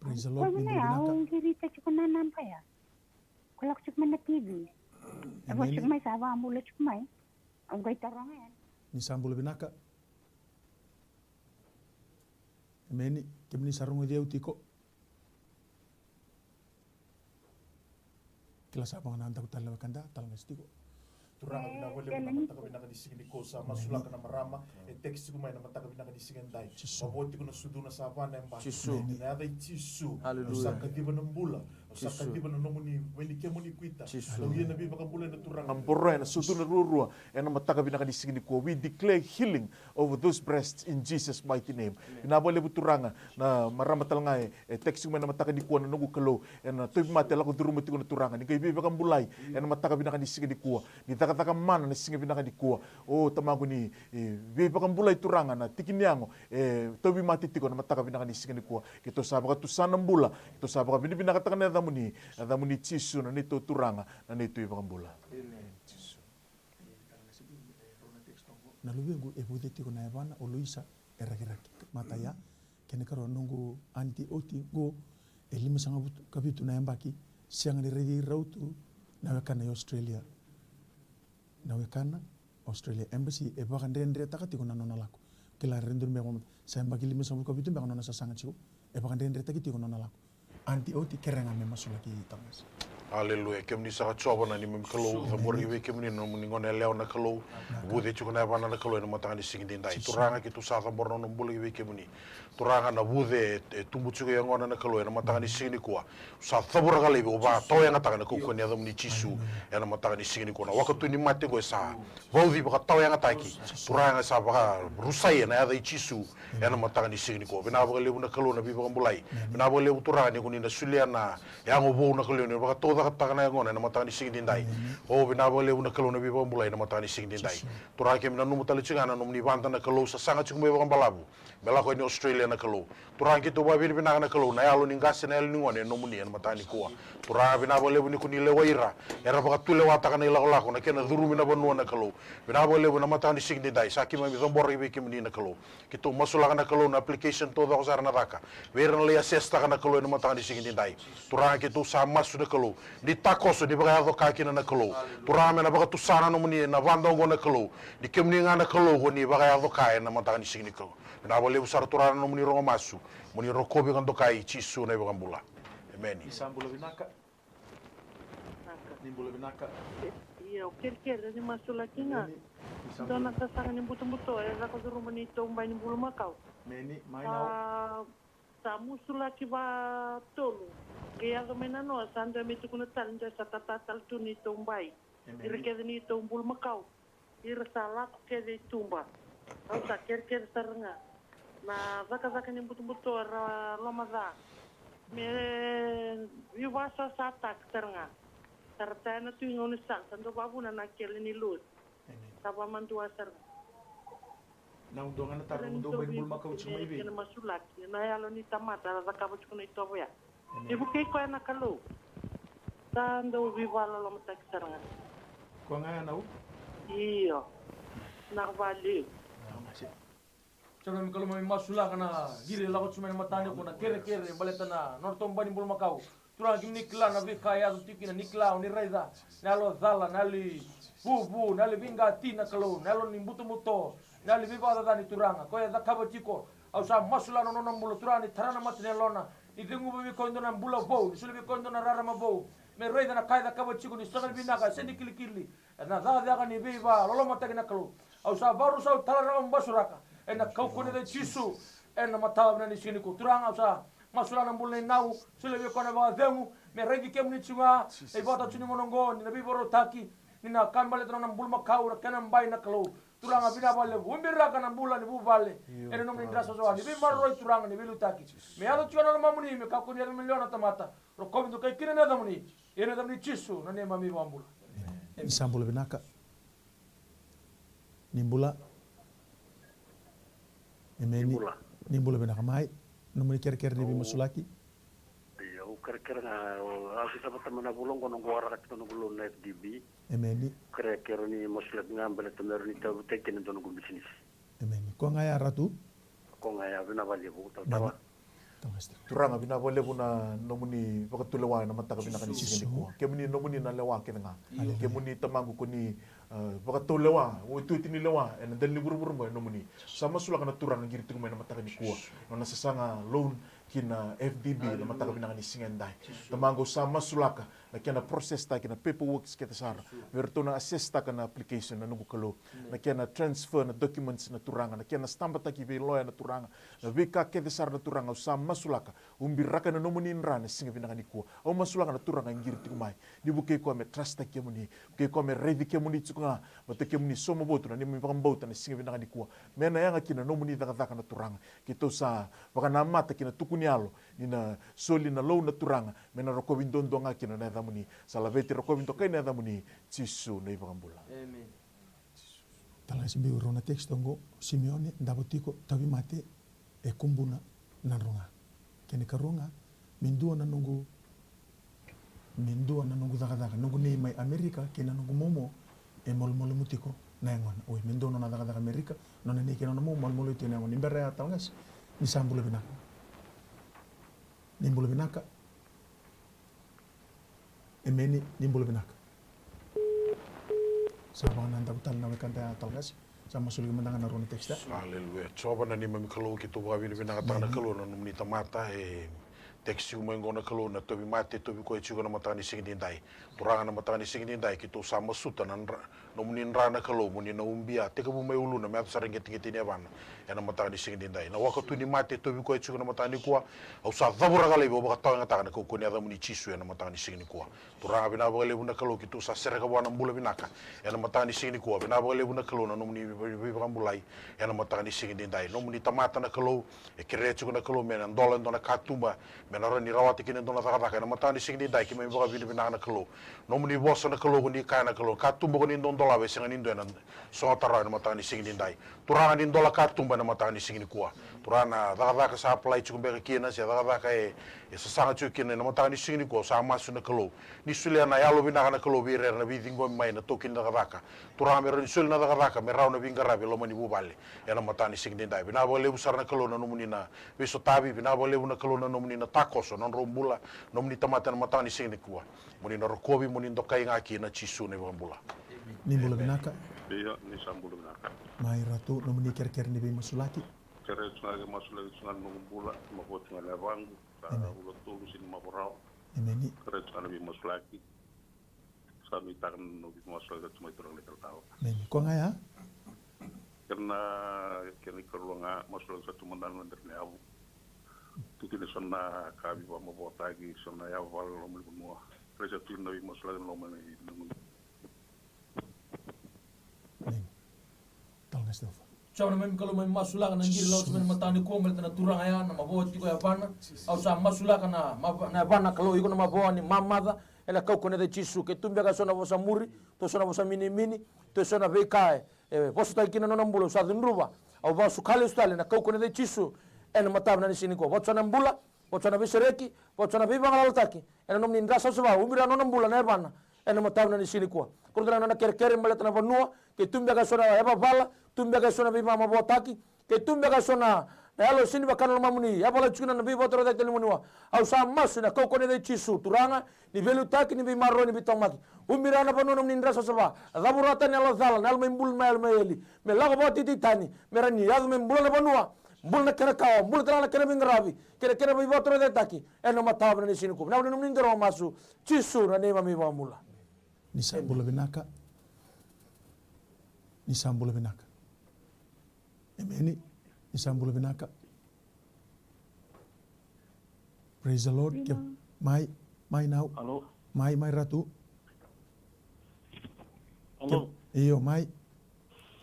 Praise the Lord. Kau mana awak cerita cuma nampak ya? Kalau cuma na TV, apa cuma sahaja ambil cuma, anggai tarang ya. Ni sambula binaka. Emeni kemni sarungo dia Tiko. Kelas apa nanda utala wakanda talanga Tiko. Turanga bina wale na mataka bina ka disingin ni kosa masula ka na marama e text ko may na mataka bina ka disingin dai maboti ko na sudu na savana emba na ada chisu usaka diba na mbula usaka diba na nomuni weni kemuni kuita lo yena biba ka mbula na turanga mboro na sudu na rurua e na mataka bina ka disingin ni ko we declare healing over those breasts in Jesus mighty name ina wale buturanga na marama talanga e text ko may na mataka ni ko na nugu kalo e na toy matela ko durumati ko na turanga ni kay biba ka mbulai e na mataka bina ka disingin ni ko ni taka mana na singa binaka di kuwa o tamago ni be pakambulay turanga na tikiniango tobi mati Tiko na mataka binaka ni singa ni kuwa kito sabaka tusana mbula kito sabaka binaka taka na damuni chisu na nito turanga na nito pakambula na lubengu ebude Tiko na ebana o Luisa eragiraki mataya kene karo nungu anti oti go lima sanga kapitu na embaki siang ni regi rautu na wekana Australia. Na wekana Australia embassy e baka ndendre takati ko nanona lako. Kila rendur me ngom sa embaki lima sanga kapitu me nona sa sanga chiku e baka ndendre takiti ko nona lako. Anti oti kerenga me masula ki tamas. Haleluya, kem ni saka choba na ni mem kalau, sa mori we kem ni no ni ngone leo na kalau, bude chuko na bana na kalau na matanga ni singin dindai. Turanga ki tu sa borno no buli we kem ni. Turanga na bude tumbu chuko yang ngona na kalau na matanga ni singin kuwa. Sa thabura kali be ba to yang atanga na ko ni adam ni chisu ya na matanga ni singin kuwa. Wakatu ni mate ko sa. Vaudi ba to yang ataki. Turanga sa ba rusai na ada chisu ya na matanga ni singin kuwa. Bina ba lebu na kalau na bi ba mbulai. Bina ba lebu turanga ni ko ni na suliana yang obo na kalau ni ba to takana ngone na matani sing dindai o bina bole una kalo na biba mulai na matani sing dindai tura ke na numu tali chingana num ni banta na kalo sa sanga chung meba balabu bela ko ni Australia na kalo tura ke to ba bina na kalo na yalo ni ngase na ni ngone no muni na matani kuwa tura bina bole ni kuni le waira era ba tule wa takana ila la ko na ke na duru mina bonu na kalo bina bole na matani sing dindai saki ma bizo bor ibe kim ni na kalo ke to masula na kalo na application to da usar na daka ver na le assess takana kalo na matani sing dindai tura ke to sa masu na kalo di takoso di baga do kaki na kalo turame na baga tusana no muni na vandongo na kalo di kemni ngana kalo go ni baga do kai na mata ni signi ko na bole usar turana no muni ro masu muni ro kobi kan do kai chisu na baga mbula amen Isambula binaka nimbula binaka iya ker ni masula kinga dona kasanga ni buto ya za ko rumah ni to mbai ni bulu makau meni mai na sa musula ki ba tolu kaya gamena no sanda mi tu kuna talenta sa tatal tu ni tumbai irke ni tumbul makau irsalak ke di tumba au sa ker saranga na zaka ni buto lamaza me yuwasa sa tak saranga sartana tu ngoni sang sando babu na kel ni lut taba mantua saranga na undonga na taru ndo ba bul makau chuma ibe kena masulak na yalo ni tamata zaka ba chukuna ito ya ibu kay ko na kalo tando vivala lo matak saranga ko nga na u iyo na vali Coba kalau mau masuk kana gile lagu cuma matanya ko na kere baleta na norton bani bul makau turang nikla na vi kaya tu tiki na nikla ni raiza nalo zala nali bu nali vinga tina kalau nalo ni muto nali viva da ni turanga ko ya da kaba tiko au sa masula no no bulu turani tarana matne lona ni dengu bi ko ndona bula bo ni sule bi ko ndona rara ma bo me raiza na kaida kaba tiko ni sagal binaka sendi kili na za ni viva lolo mataki na kalau au sa baru sa tarana basuraka ena kau kone de chisu ena matawa na ni sini ko turanga au sa masula na bulu nau sule bi ko na ba demu me revi kem ni chunga e bota chuni monongo ni nabi boro taki ni na kambale tona bulu makau ra kana mbai na kalau turanga bina bale bumbira kana bula ni bubale ene no mindra so ni bi marro turanga ni bilu taki me alo chuna na mamuni me kakuni ya miliona tamata ro kobindo kai kine na damuni ene damni chisu na ne mami wambula Isambula binaka nimbula emeni nimbula binaka mai nomuni ker ni bi masulaki iya ker na asi sama teman bulong kono ngora kat kono bulong na FDB emeni ker ni masulak ngambele temer ni tabu tekin tono bisnis emeni ko ngaya ratu ko ngaya bina bali bu tawa turanga bina bole buna nomuni pakatulewa na mataka bina kanisi ni ko kemuni nomuni na lewa kenanga kemuni tamangu ko ni pakatulewa o itu ni lewa en dal libur mo nomuni sama sulaka na turanga girti ko na mataka ni ko no nasasanga loan kina FDB na mataka bina kanisi ngendai tamangu sama sulaka na kena proses ta kena paperwork kita sar verto na assess ta kana application na nugu kalo na kena transfer na documents na turanga na kena stampa ta ki lawyer na turanga na vika kita sar na turanga sama masulaka umbiraka na nomunin rana singa binanga ni ko o masulaka na turanga ngirti kumai di buke ko me trust ta kemuni ke ko me revi kemuni tsuka bata kemuni somo botu na ni mi bambauta na singa binanga ni ko mena yanga kina nomuni daga na turanga kito sa baka na mata kina tukuni alo ni na soli na low na turanga mena roko bindondo nga kina na damuni salaveti roko bindo kai na damuni chisu na ibambula amen tala sibi urona textongo Simeone ndabotiko tabi mate e kumbuna nanronga kene karunga mindua na nungu daga nungu ni mai Amerika kena nungu momo e mol mutiko na ngona oi mindua na daga Amerika nona ni kena momo mol ite na ngona imbere atangas ni sambula binaka Emeni nimbolo binaka. Sabang nanda utal na kanta talgas sama sulit mendangan naruna teksta. Haleluya. Coba nani mami kalau kita wabi ni bina kata na kalau na numni tamata teksi umay ngona kalau na tobi mate tobi ko echuga na matani singin dai. Turanga na matani singin dai kita sama suta na numni rana kalau muni na umbia teka bumay ulu na mat sarang ngeti ni aban. Na matani singin dai. Na wakatu ni mate tobi ko echuga na matani kuwa au sa dabura kali bo baka tawa ngata na ko ni ada muni chisu na matani singin kuwa. Turanga bina bagale buna kalau kita sa sereka bwana mbula binaka. Na matani singin kuwa bina bagale buna kalau na numni mulai na matani singin dai. Numni tamata na kalau kire echuga na kalau mena dola ndona katumba mena rani rawati kini dona taka na matani singin dai ki me boga bina bina na kalau. Numni bosa na kalau ni kana kalau katumba ko ni don dola we singa nindo na so tara na matani singin dai. Turanga ni dola katumba na matani singin kuwa. Turana taka sa apply chukumbe kina se taka sa sanga chukina na matani singin kuwa sa masu na kalau. Ni sulia na yalo bina na kalau bi na bi dingo mai na tokin na taka. Turanga me rani sul na taka me rauna bingarabe lo mani bubale. Na matani singin dai. Bina bo lebu sarna kalau na numuni na beso tabi bina bo lebu na kalau na numuni na takoso non rombula numuni tamata na matani singin kuwa. Muni na rokobi muni ndokai ngaki na chisu ne bambula. Ni bola binaka. Iya, ni sambulu binaka. Mai ratu nomini ker ni be masulaki. Kere tsunga masulaki tsunga numbula mako tsunga levangu sa ulo tulu sin maporao. Emeni. Kere tsunga be masulaki. Sami takan no be masulaki tsunga turang letal tau. Meni. Ko ngaya? Karena kini kerunga masulaki satu mandan manderne abu. Tukini sonna kabi wa mabotagi sonna ya wal lomel bunua. Kere tsunga be masulaki lomel nungun. Talgas Taufa. Sama na kalau may masulakan ng giri laut sa matani ko mel na turang aya na mabuhat ko ya bana au sa masulakan na bana kalau iko na mabuha ni mamada ela kau ko na de chisu ke tumbe ka sona vosa muri to sona vosa mini to sona vekae vosa ta kina no nambulo sa dinruba au va sukale stale na kau ko na de chisu ena matab na sini ko vosa na mbula vosa na visereki vosa na viva ngalaltaki ena nomni ndasa sa umira no nambula na bana ena matab na sini ko kurudana na kere mele na vanua ke tumbe ka sona eba bala tumbe ka sona viva mabotaki ke tumbe ka sona na alo sini bakana mamuni ya bala chuna na viva toro da telemunua au sa masu na koko ne chisu turanga ni velu taki ni bimarro ni bitomaki umira na vanua ni ndrasa saba daburata ni alo zala na alma imbul mael maeli me lago boti titani mera ni yadu me mbula na vanua mbul na kera kawa mbul na kera bingarabi kera viva toro da taki eno matab na sini ko na ni ngero masu chisu na nema mi mula ni sambula binaka ni sambula binaka emeni ni sambula binaka praise the Lord mai now halo mai ratu halo iyo mai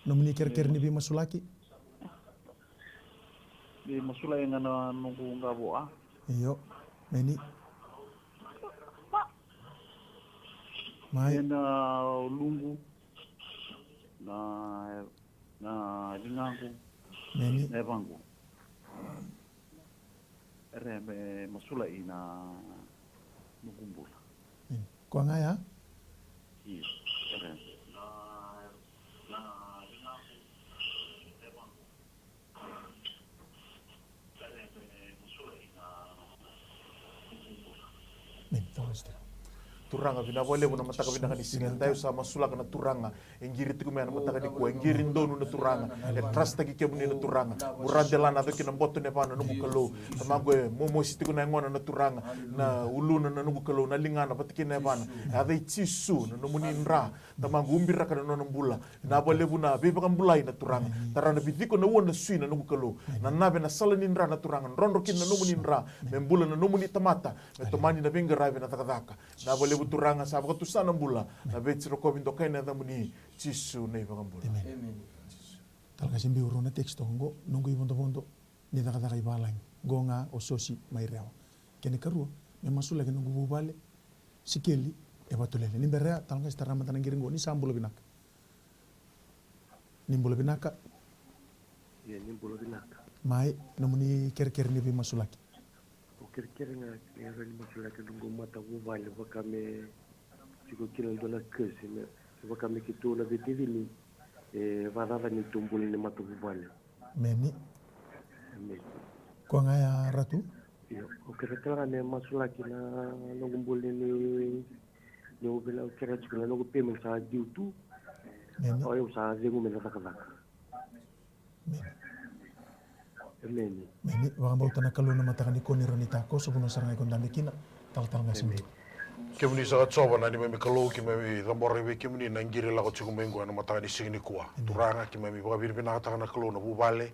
nomini ker ni bi masulaki di masulaki ngana nunggu ngaboa iyo meni mai na lungu na lingangu meni nevangu reme masula ina nukumbula ko ngaya iya reme turanga vina vole bona mataka vina kani singa tayo sa masula kana turanga engiri tiku mena mataka ni ko engiri ndonu na turanga e trust ki kebuni na turanga murandela na doki na mboto ne bana no kalo tamago momo sitiku na ngona na turanga na uluna na no kalo na lingana patiki na bana ade chisu no muni nra tamago umbira kana no mbula na vole buna bebe kan bulai na turanga tarana bitiko na wona suina no kalo na nabe na salani nra na turanga rondo kin na no muni nra membula na no muni tamata me tomani na benga rave na takadaka na vole turanga sa ko tusana mbula na betro ko bindo kaina da muni chisu nei bagambula amen talga simbi urona teksto ngo nungu ibondo ni daga ibalang gonga ososi mai rewa kene karu me masula ke nungu bubale sikeli e batulele ni berea talga starama tanangiringo ni sambulo binaka nimbulo binaka ya nimbulo binaka mai nomuni ker ni bi masulaki kira-kira nga kaya ni masulaki nungu mata bubale bakame siko kila dola kesi bakame kitu na BTV ni vadava ni tumbuli ni mata bubale meni kwa ngaya ratu iyo kira-kira ni masulaki na nungu mbuli ni Yo bela kera chukula no payment sa due to. Meni. O yo sa zengu mena takadaka. Meni. Meni, wakambauta na kaluna matakani koni ranitako, subuno sarangai kondamikina, tal ngasimbi. Kemuni sa tsoba na ni me kalau ki me tambore we kemuni na ngiri la ko tsiku mengo na matani sigini kuwa turanga ki me ba bir bina ta na kalau na bubale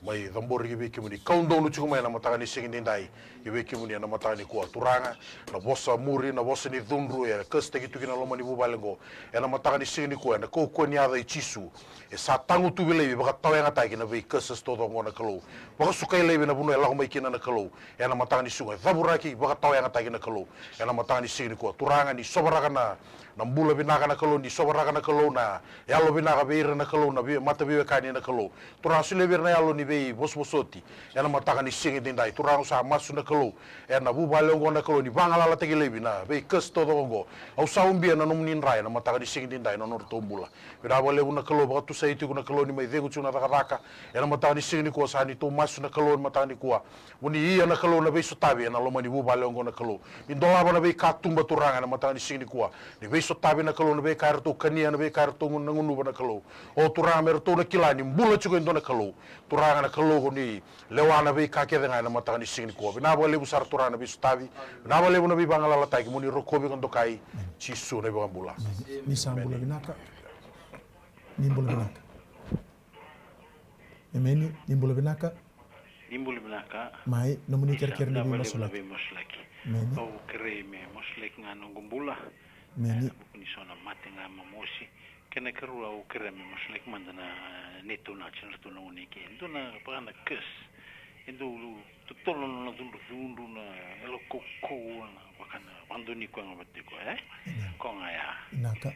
mai tambore ki be kemuni kaundo no tsiku me na matani sigini ndai ki be kemuni na matani kuwa turanga na bossa muri na bossa ni dhunru ya kaste ki tukina lo mani bubale go na matani sigini kuwa na ko ko nya da chisu e sa tangu tu bile ba tawe ngata ki na be kasas to do ngona kalau ba sukai le na bunu la ko mai kina na kalau na matani sunga zaburaki ba tawe ngata ki na kalau na matani sigini kuwa turanga ni sobaraka na mbula binaka na kalau ni sobaraka na kalau na yalo binaka beira na kalau na mata biwe kani na kalau turanga sule bir na yalo ni be bosbosoti na mataka ni singi dindai turanga sa masu na kalau na bubale ngo na kalau ni bangala la tegi lebi na be kesto do ngo au sa umbia na nomnin rai na mataka ni singi dindai no nor tombula bira bale na kalau ba tu sai tu na kalau ni mai degu tuna raka na mataka ni singi ko sa ni to masu na kalau mataka ni kuwa uni ia na kalau na be sotabi na lomani bubale ngo na kalau indola ba na be katumba turanga na mataka ni singi kuwa ni be sotabi na kalau na be kair to kania na be kair to ngunu na kalau o turanga mer to na kilani mbula chuko ndo na kalau turanga na kalau ni lewana be ka ke na mataka ni singi kuwa bina bale busar turanga be sotabi na bale na be bangala la tai muni rokobi kondo kai chisu na be mbula ni sambula binaka nimbula binaka emeni nimbula binaka mai nomuni ker ni masulaki meni o kere me moslek nga nongumbula meni ni sona mate nga mamosi kena kerua o kere me moslek mandana neto na chana to no ni ke ndona pana kes endo tolo na dundu na elo koko na wakana andoni kwa ngabatiko konga ya naka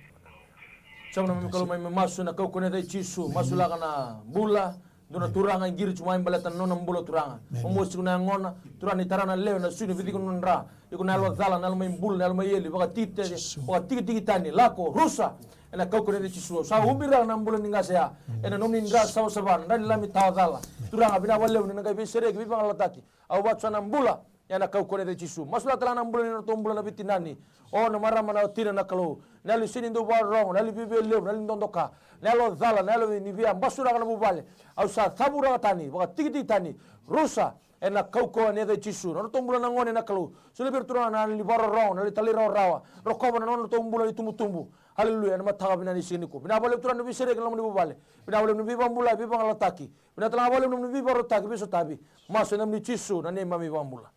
sabna me kalau mai masu na kau kone dai chisu masula kana bula dona turanga ngiri cuma imbalatan nona mbulo turanga omosi kuna ngona turani tarana leo na suni vidiko nonra ikuna alwa zala na alma imbul na alma yeli baka tite baka tiki tani lako rusa ena kau kone de chisu sa ubira na mbulo ninga ya ena nomni ninga sa saban ndani lami tawazala turanga bina wale ni nga bisere ki bibanga lataki au batsa na mbula yana kau kone de chisu masula tala na mbulo ni to mbulo na bitinani o na marama na tina na kalau nali sini ndo barong nali bibe leo nali ndondoka nalo zala nalo ni via basura kana bubale au sa thabura tani baka tiki tani rusa ena kauko ne de chisu no tombula na ngone na kalau sule bertura na li barong nali talira rawa rokoba na no tombula tumbu haleluya na mataga bina ni sini ko bina bole turana bisere kana mo bubale bina bole no bibambula bibanga lataki bina tala bole no bibaro taki biso tabi maso na ni chisu na ne mami bambula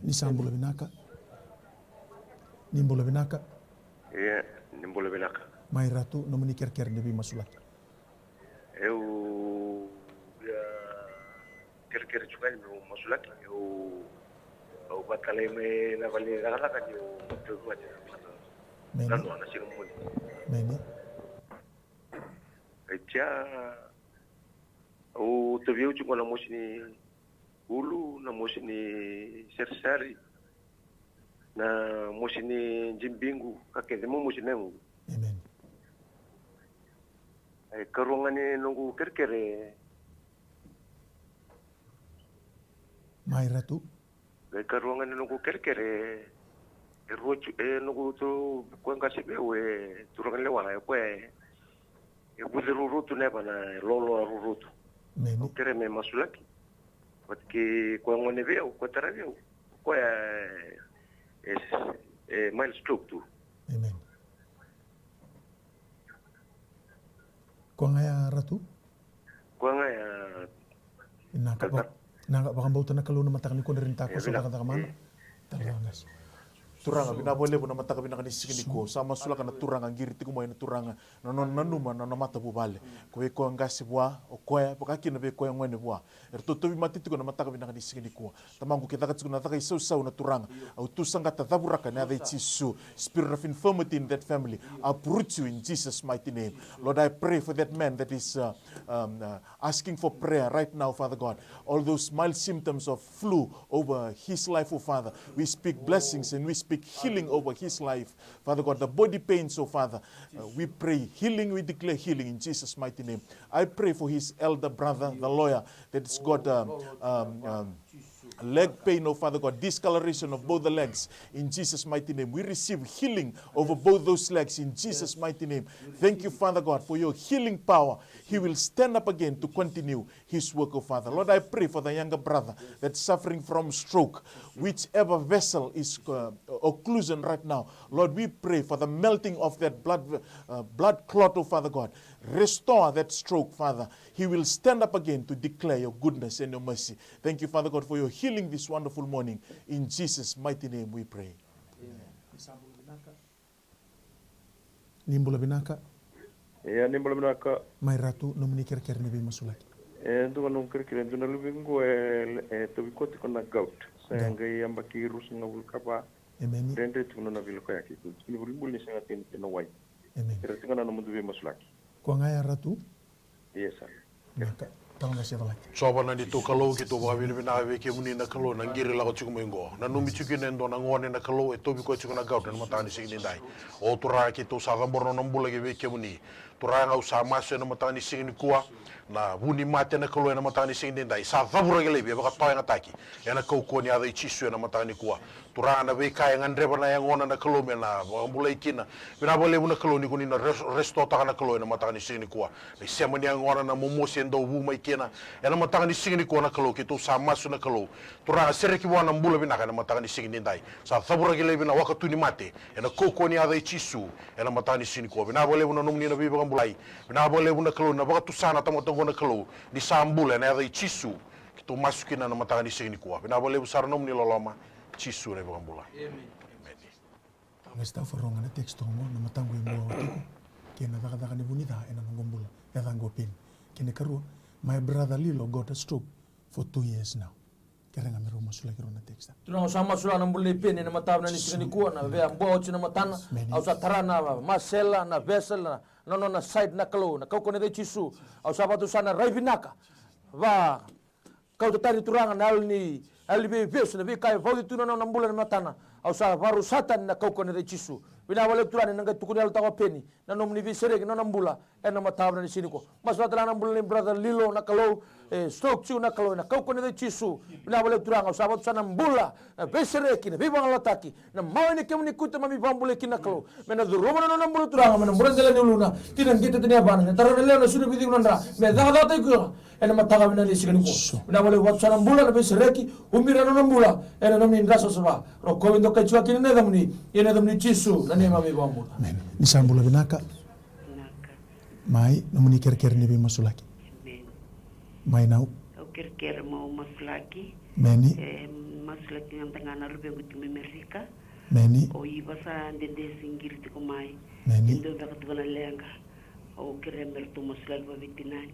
ni sambula binaka nimbula binaka nimbula binaka mai ratu nomuni ker ni bi masulaki eu ker juga ni masulaki eu au batale me na vale gala ka ni tu ma ni na no na sing mo meni etia o te viu chuko na mosini ulu na mosini sersari na mosini jimbingu kakende mo mosinengu amen ai karungani nungu kerkere mai ratu ai karungani nungu kerkere rochu nungu to kwanga sibewe turangale wala kwe budiru rutu ne bana lolo rutu meni kere me masulaki porque kwanga ne veo kwatara veo kwa mile structure amen kwanga ya ratu kwanga ya naka bakambauta na kaluna matakani ko rin tako sa katakamana talagas turanga bina bole bona mataka bina kani sikini ko sama sula kana turanga ngiri tiku mo ina turanga no nanuma no mata bubale ko e ko ngasi bwa o ko e poka kina be ko ngone bwa erto to bi matiti ko na mataka bina kani sikini ko tamangu kita ka tsuna taka isau sau na turanga au tu sanga ta daburaka na they chisu spirit of infirmity in that family uproot you in Jesus mighty name. Lord, I pray for that man that is asking for prayer right now, Father God. All those mild symptoms of flu over his life, oh Father, we speak blessings and we speak healing over his life. Father God, the body pains, oh Father, we pray healing, we declare healing in Jesus' mighty name. I pray for his elder brother, the lawyer, that has got leg pain, oh Father God, discoloration of both the legs. In Jesus' mighty name, we receive healing over both those legs in Jesus' mighty name. Thank you, Father God, for your healing power. He will stand up again to continue his work, oh Father. Lord, I pray for the younger brother that's suffering from stroke, whichever vessel is occlusion right now. Lord, we pray for the melting of that blood clot, oh Father God. Restore that stroke, Father. He will stand up again to declare your goodness and your mercy. Thank you, Father God, for your healing this wonderful morning. In Jesus' mighty name we pray. Nimbula binaka. Ya nimbula binaka. Mai ratu nomini kira ni bima sulaki. Ndu nung kira ndu na lubingo to bikoti kona gout. Saya ngai amba kirus ngabul kapa. Amen. Rende tuno na bilo kaya kitu. Kini bulimbul ni saya tin na wai. Amen. Kira tingana no mundu bima sulaki. Kwa ngaya ratu. Yes sir. Maka tolong kasih lagi. Soba na dito kalau kita bawa bina ke muni na kalau na ngiri la ko mengo na numi chuki nendo na ngone na kalau e tobi ko chuki na gaut na matani sing dai o tura kita sa gamborno na mbula ke muni tura nga usa maso na matani sing ni kuwa na buni mate na kalau na matani sing dai sa favura ke lebi ba ka nga taki ya na ko ni ada ichisu na matani kuwa tura na be kai ngandre bana yang ngona na kalau na mbula ikina bina bole buna kalau ni kuni na resto ta na kalau na matani sing ni kuwa ni semani yang ngona na momosi endo bu mai kena ena matanga ni singini ko na kalau kitu sama su na kalau tura sereki wana mbula binaka na matanga ni singini dai sa thabura gele bina wakatu ni mate ena koko ni ada ichisu ena matanga ni singini ko bina bole buna nomni na biba mbulai bina bole buna kalau na wakatu sana tamatongo na kalau di sambula na ada ichisu kitu masukina na matanga ni singini ko bina bole busar nomni loloma chisu na biba mbula amen Ngesta forronga na teksto mo na matango mo Tiko kena taka ni bunita ena ngombula ya dango pin kene karua. My brother Lilo got a stroke for 2 years now. Kaya nga meron masula kiro na teksta. Tunang sama sula ng buli pin na matab na nising ni kuwa na vea mboa china matana au sa tara na masela na vessel na nono na side na kalo na kau kone de chisu au sa batu sana raivinaka va kau tatari turangan hal ni be beus na be kai vau tu na mbula na matana au sa varu satan na kau kone de chisu bina wale turani nanga tukuni al tawa peni na nomni visere na nambula na matab na sini ko mas batala na mbula ni brother Lilo na kalau stroke chu na kalau na kau kone de chisu bina wale turanga sabat sana mbula na visere kina bibang lataki na mau ni kemni kuta mami bambule kina kalau mena duroma na nambula turanga mena mbula dela ni luna tinan kita tenia bana na tarana leo na sunu bidik nandra me daga data ku ena mataga bina ni sini ko bina wale wat sana mbula na visere ki umira na nambula ena nomni ngasa saba ro kovindo kachua kina na damni ena damni chisu Amen. Ni sambula binaka. Mai nomuni ker ni bima sulaki. Mai nau. Ker mau masulaki. Meni. Masulaki yang tengah nalu begitu Amerika. Meni. O iba sa dende singgir tu kumai. Meni. Indo dapat tu lenga. O keremer tu masulaki babitinani.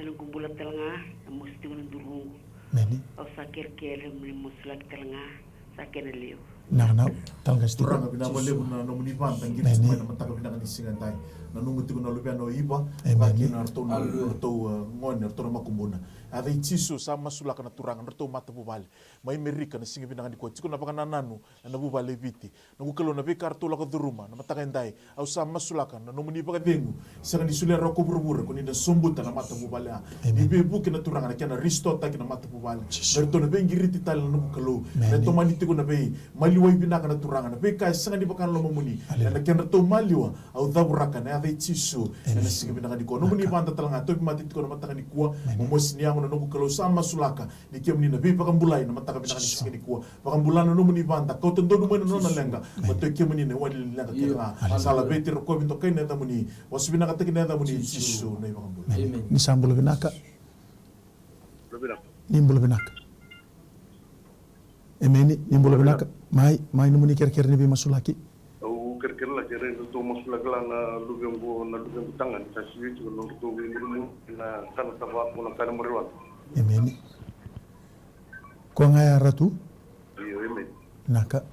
Elu kumbulat telengah, mesti undur Meni. O sa ker masulaki telengah. Sa kenelio. Nau talgas Tiko. Turanga bina bole buna nomuni van tangir semua na mataka bina kan isingan tai. Na nungu Tiko na lubian no iba. Bagi na arto ngon arto makumbuna. Ada ichisu sama sulaka na turanga arto mata bubale. Mai merika na singa bina kan diko Tiko na pakana nanu na bubale viti. Na kukelo na beka arto laka duruma na mataka ndai. Au sama sulaka na nomuni baka dengu. Sanga disulia roko burbura kuni na sumbuta na mata bubale. Ibe buki na turanga na kiana ristota kina mata bubale. Narto na bengiriti tal na kukelo. Na tomani Tiko na bei maliwa ibina kana turanga na beka sanga di bakana lo mamuni na kena to maliwa au daburaka na ave chisu na singa bina kana diko no muni banda talanga to mati Tiko na mataka ni kuwa momosi ni amo na no kalo sama sulaka ni kemni na beka mbulai na mataka bina kana singa ni kuwa bakambulana no muni banda ko to ndo no no na lenga mato kemni ne wali lenga kena sala beti ro ko binto kaina da muni wasbina kata kina da muni chisu na bakambula Ni sambula binaka. Ni mbula binaka. Emeni ni mbula binaka. Mai nomuni ker ni bima sulaki. Au ker la kere to masulaki la na lugengo tangan sa siwi to no to wimu na kana tawa mo na kana moriwa. Emeni. Ko ngaya ratu. Iyo emeni. Naka.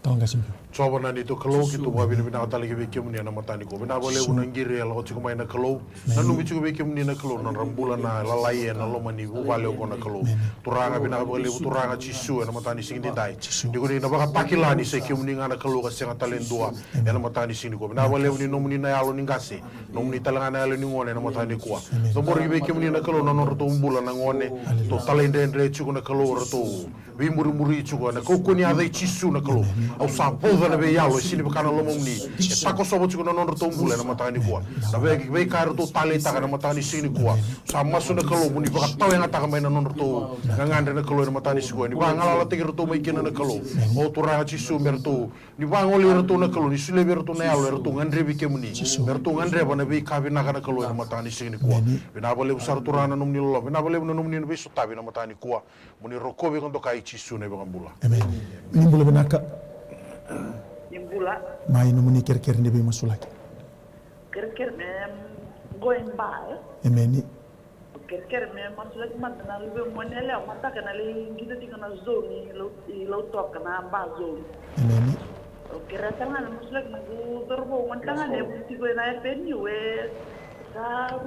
Talangasi. Soba na nito kalau kita buat bina katali ke bekim ni anak matani ko. Bina boleh unang giri ala kau main na kalau. Nanu bicu bekim ni na kalau na rambulan na lalai na lo mani bu bale ko na kalau. Turanga bina boleh turanga cisu anak matani sing di dai. Diko ni na baka takila ni se kim ni ngana kalau ka senga talen dua anak matani sing ko. Bina boleh ni nomuni na alo ni ngase. Nomuni talanga na alo ni ngone anak matani ko. So bor bekim ni na kalau na nor to umbulan na ngone. To talende ndre chuko na kalau to. Bimuri chuko na ko ni ada cisu na kalau. Au sapo na be yalo sini bakana lo momni tako sobo chuko no ndo tumbule na matani kwa na be karo to tale taka na matani sini kwa sama suna kalo muni baka tawe nga taka mai na ndo to ngangande na kalo na matani siko ni ba ngala tigir to mai kena na kalo o to ra chi su merto ni ba ngoli to na kalo ni sule merto na yalo to ngandre bi kemuni merto ngandre bana be kabi na kana kalo na matani sini kwa bina bole usar to rana nomni lo bina bole no nomni be so tabi na matani kwa muni rokobe kondo kai chi su ne ba ngambula amen ni bule benaka Nimbula. Mai no muni ker ni be masulaki. Ker going by. Emeni. Ker masulaki matana lube monele mataka na le ngida tika na zone lo toka na ba zone. Emeni. Ker tanga na masulaki na dorbo mantanga ne tiko na penyu we sa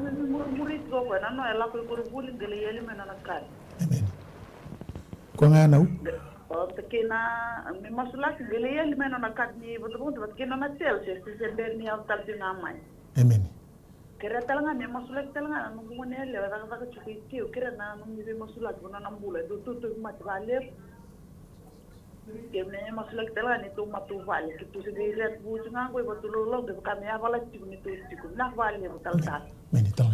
muri ko na no ela ko buli ngele yele mena na kar. Ko ngana u? Kena me masulaki gele yele mena na kadni bodo kena na Chelsea se berni au taltina mai. Amen. Kera talanga me masulaki talanga no monele wa ka chuki kera na no me masulaki bona na mbula do to mat vale. Que me masulaki talanga ni to matu vale que tu se ret bu nga ko bodo lo de ka me avala tikuni to tikuni na vale talta.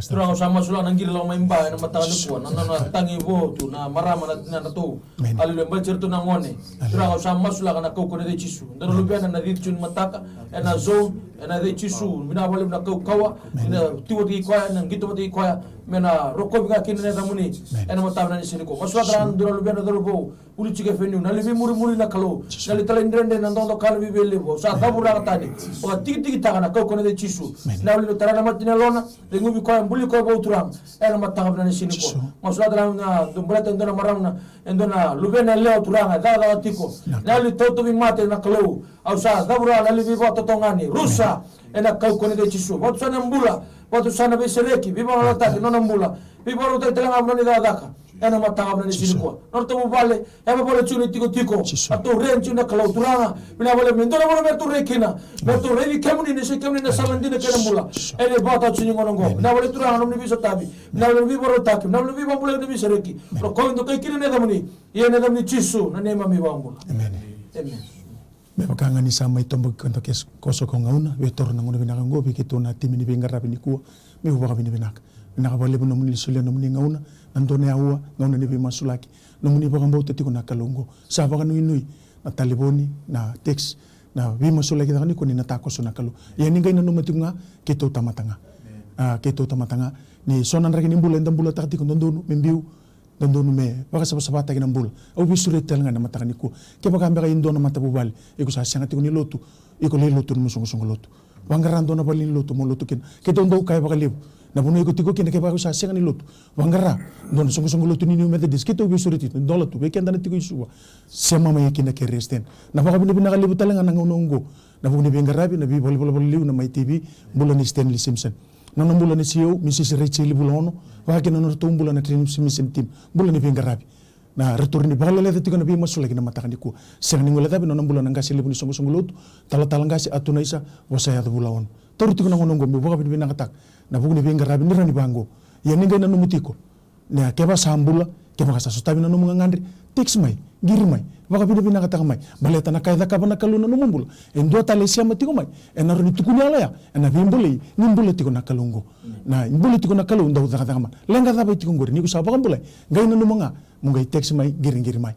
Turang sama sulang nanggir lang maimba na matang ni kuan na tangi bo tu na marama na to ali le bacer tu na ngone turang sama sulang na kau kone de cisu ndaro lubiana na ditun mataka na zone na de cisu mina wale na kau kawa na tiwo ti kwa na gitu ti kwa mena roko binga kin na tamuni na matam na sini ko masula tan ndaro lubiana ndaro bo uli chike fenu na libi muri na kalo na li talendrende na ndo kalo bi bele bo sa tabura tani o tiki taka na kau kone de cisu na wale tarana matina lona ngubi ko mbuli ko bo turang ela matanga na sini ko masula dalam na dumbra tendo na marang na lubena leo turanga da tiko na li toto bi mate na kalo au sa dabura na li bi boto tongani rusa ena kau kone de chisu boto sana mbula boto sana be sereki bi ba lata no mbula bi ba lata telanga mno da daka ena matanga na sini ko norto mo vale eba bole chuni tiko ato renchu na kalo turanga bina bole mendo na bole tu rekina beto revi kemuni ne se kemuni na salandina kena mbula ene bota chuni ngonongo na bole turanga no biso tabi na bole bi boro taki na bole bi ba bole bi sereki ro ko ndo kai kine ne damuni yene damni chisu na nema mi wambula amen me pakanga ni sama itombo kanto kes koso ko ngauna we tor na ngona binaka ngobi kito na timi ni bengara bini kuwa me ubaka bini binaka bole bono muni sulia no muni ngauna nandone aua ngauna ni bimasulaki no muni baka mbauta tiko na kalongo sa baka nui na taliboni na text na bimasulaki takani ko ni na takoso na kalu ya ninga ina no matunga kito tamatanga kito tamatanga ni sonan raki ni mbula ndambula takati ko ndonu membiu dondono me baka sabata kina mbula au bisure telanga na matakani ko ke baka mbaka indono matabubal iko sa sangati ko ni lotu iko le lotu mo songo lotu wangarando na balin lotu mo lotu kin ke dondo kay baka lebu na buno iko tiko kin ke baka sa sangani lotu wangara don songo lotu ni me de skito bisure tit dola tu be kenda na tiko isuwa sema ma yakina ke resten na baka bini bina lebu telanga na ngonongo na buno be ngarabi na bi bol liu na MaiTV mbula ni Stanley Simpson na mbula ni CEO Mrs. Rachel Bulono wakina no tumbula na training mission team mbula ni bengarabi na returni bala le tiko na bi masula kina matakani ko serni ngola tabi no mbula ngasi lebu ni songo lotu tala ngasi atuna isa wasaya do bulawon toru tiko na ngonongo mbi boka bi nangatak na bugu ni bengarabi ni rani bango ya ninga na numutiko na keba sambula keba kasa sotabi na numunga ngandri text mai giri mai baka bi nangatak mai baleta na kaida kabana kaluna no mbula endo tale siama tiko mai ena roni tukuni ala ya ena bimbule ni mbule tiko na kalungo na mbule tiko na kalungo ndo taka ma lenga da tiko ngori ni ku sabaka mbule ngai na numunga mungai text mai giri mai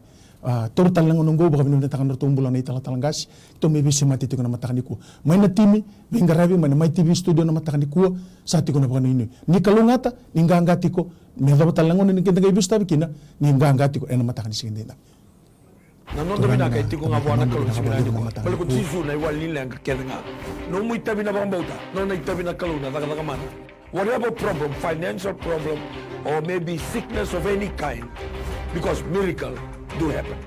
toru talang nongo baka binu takan roto mbula na itala talangas to me bisi mati tiko na matakani ku mai na timi bingarabi mai MaiTV studio na matakani ku sa tiko na baka ni kalungata ni nganga tiko me da talangon ni kenda ibis tabi kina ni nganga tiko ena matakani singenda na nondo bina kay tiko nga buwana kalun similani ko bal ko tisu na iwalin lang kedenga no muy tabi na bang bauta no na itabi na kalun na taka mana whatever problem financial problem or maybe sickness of any kind because miracle do happen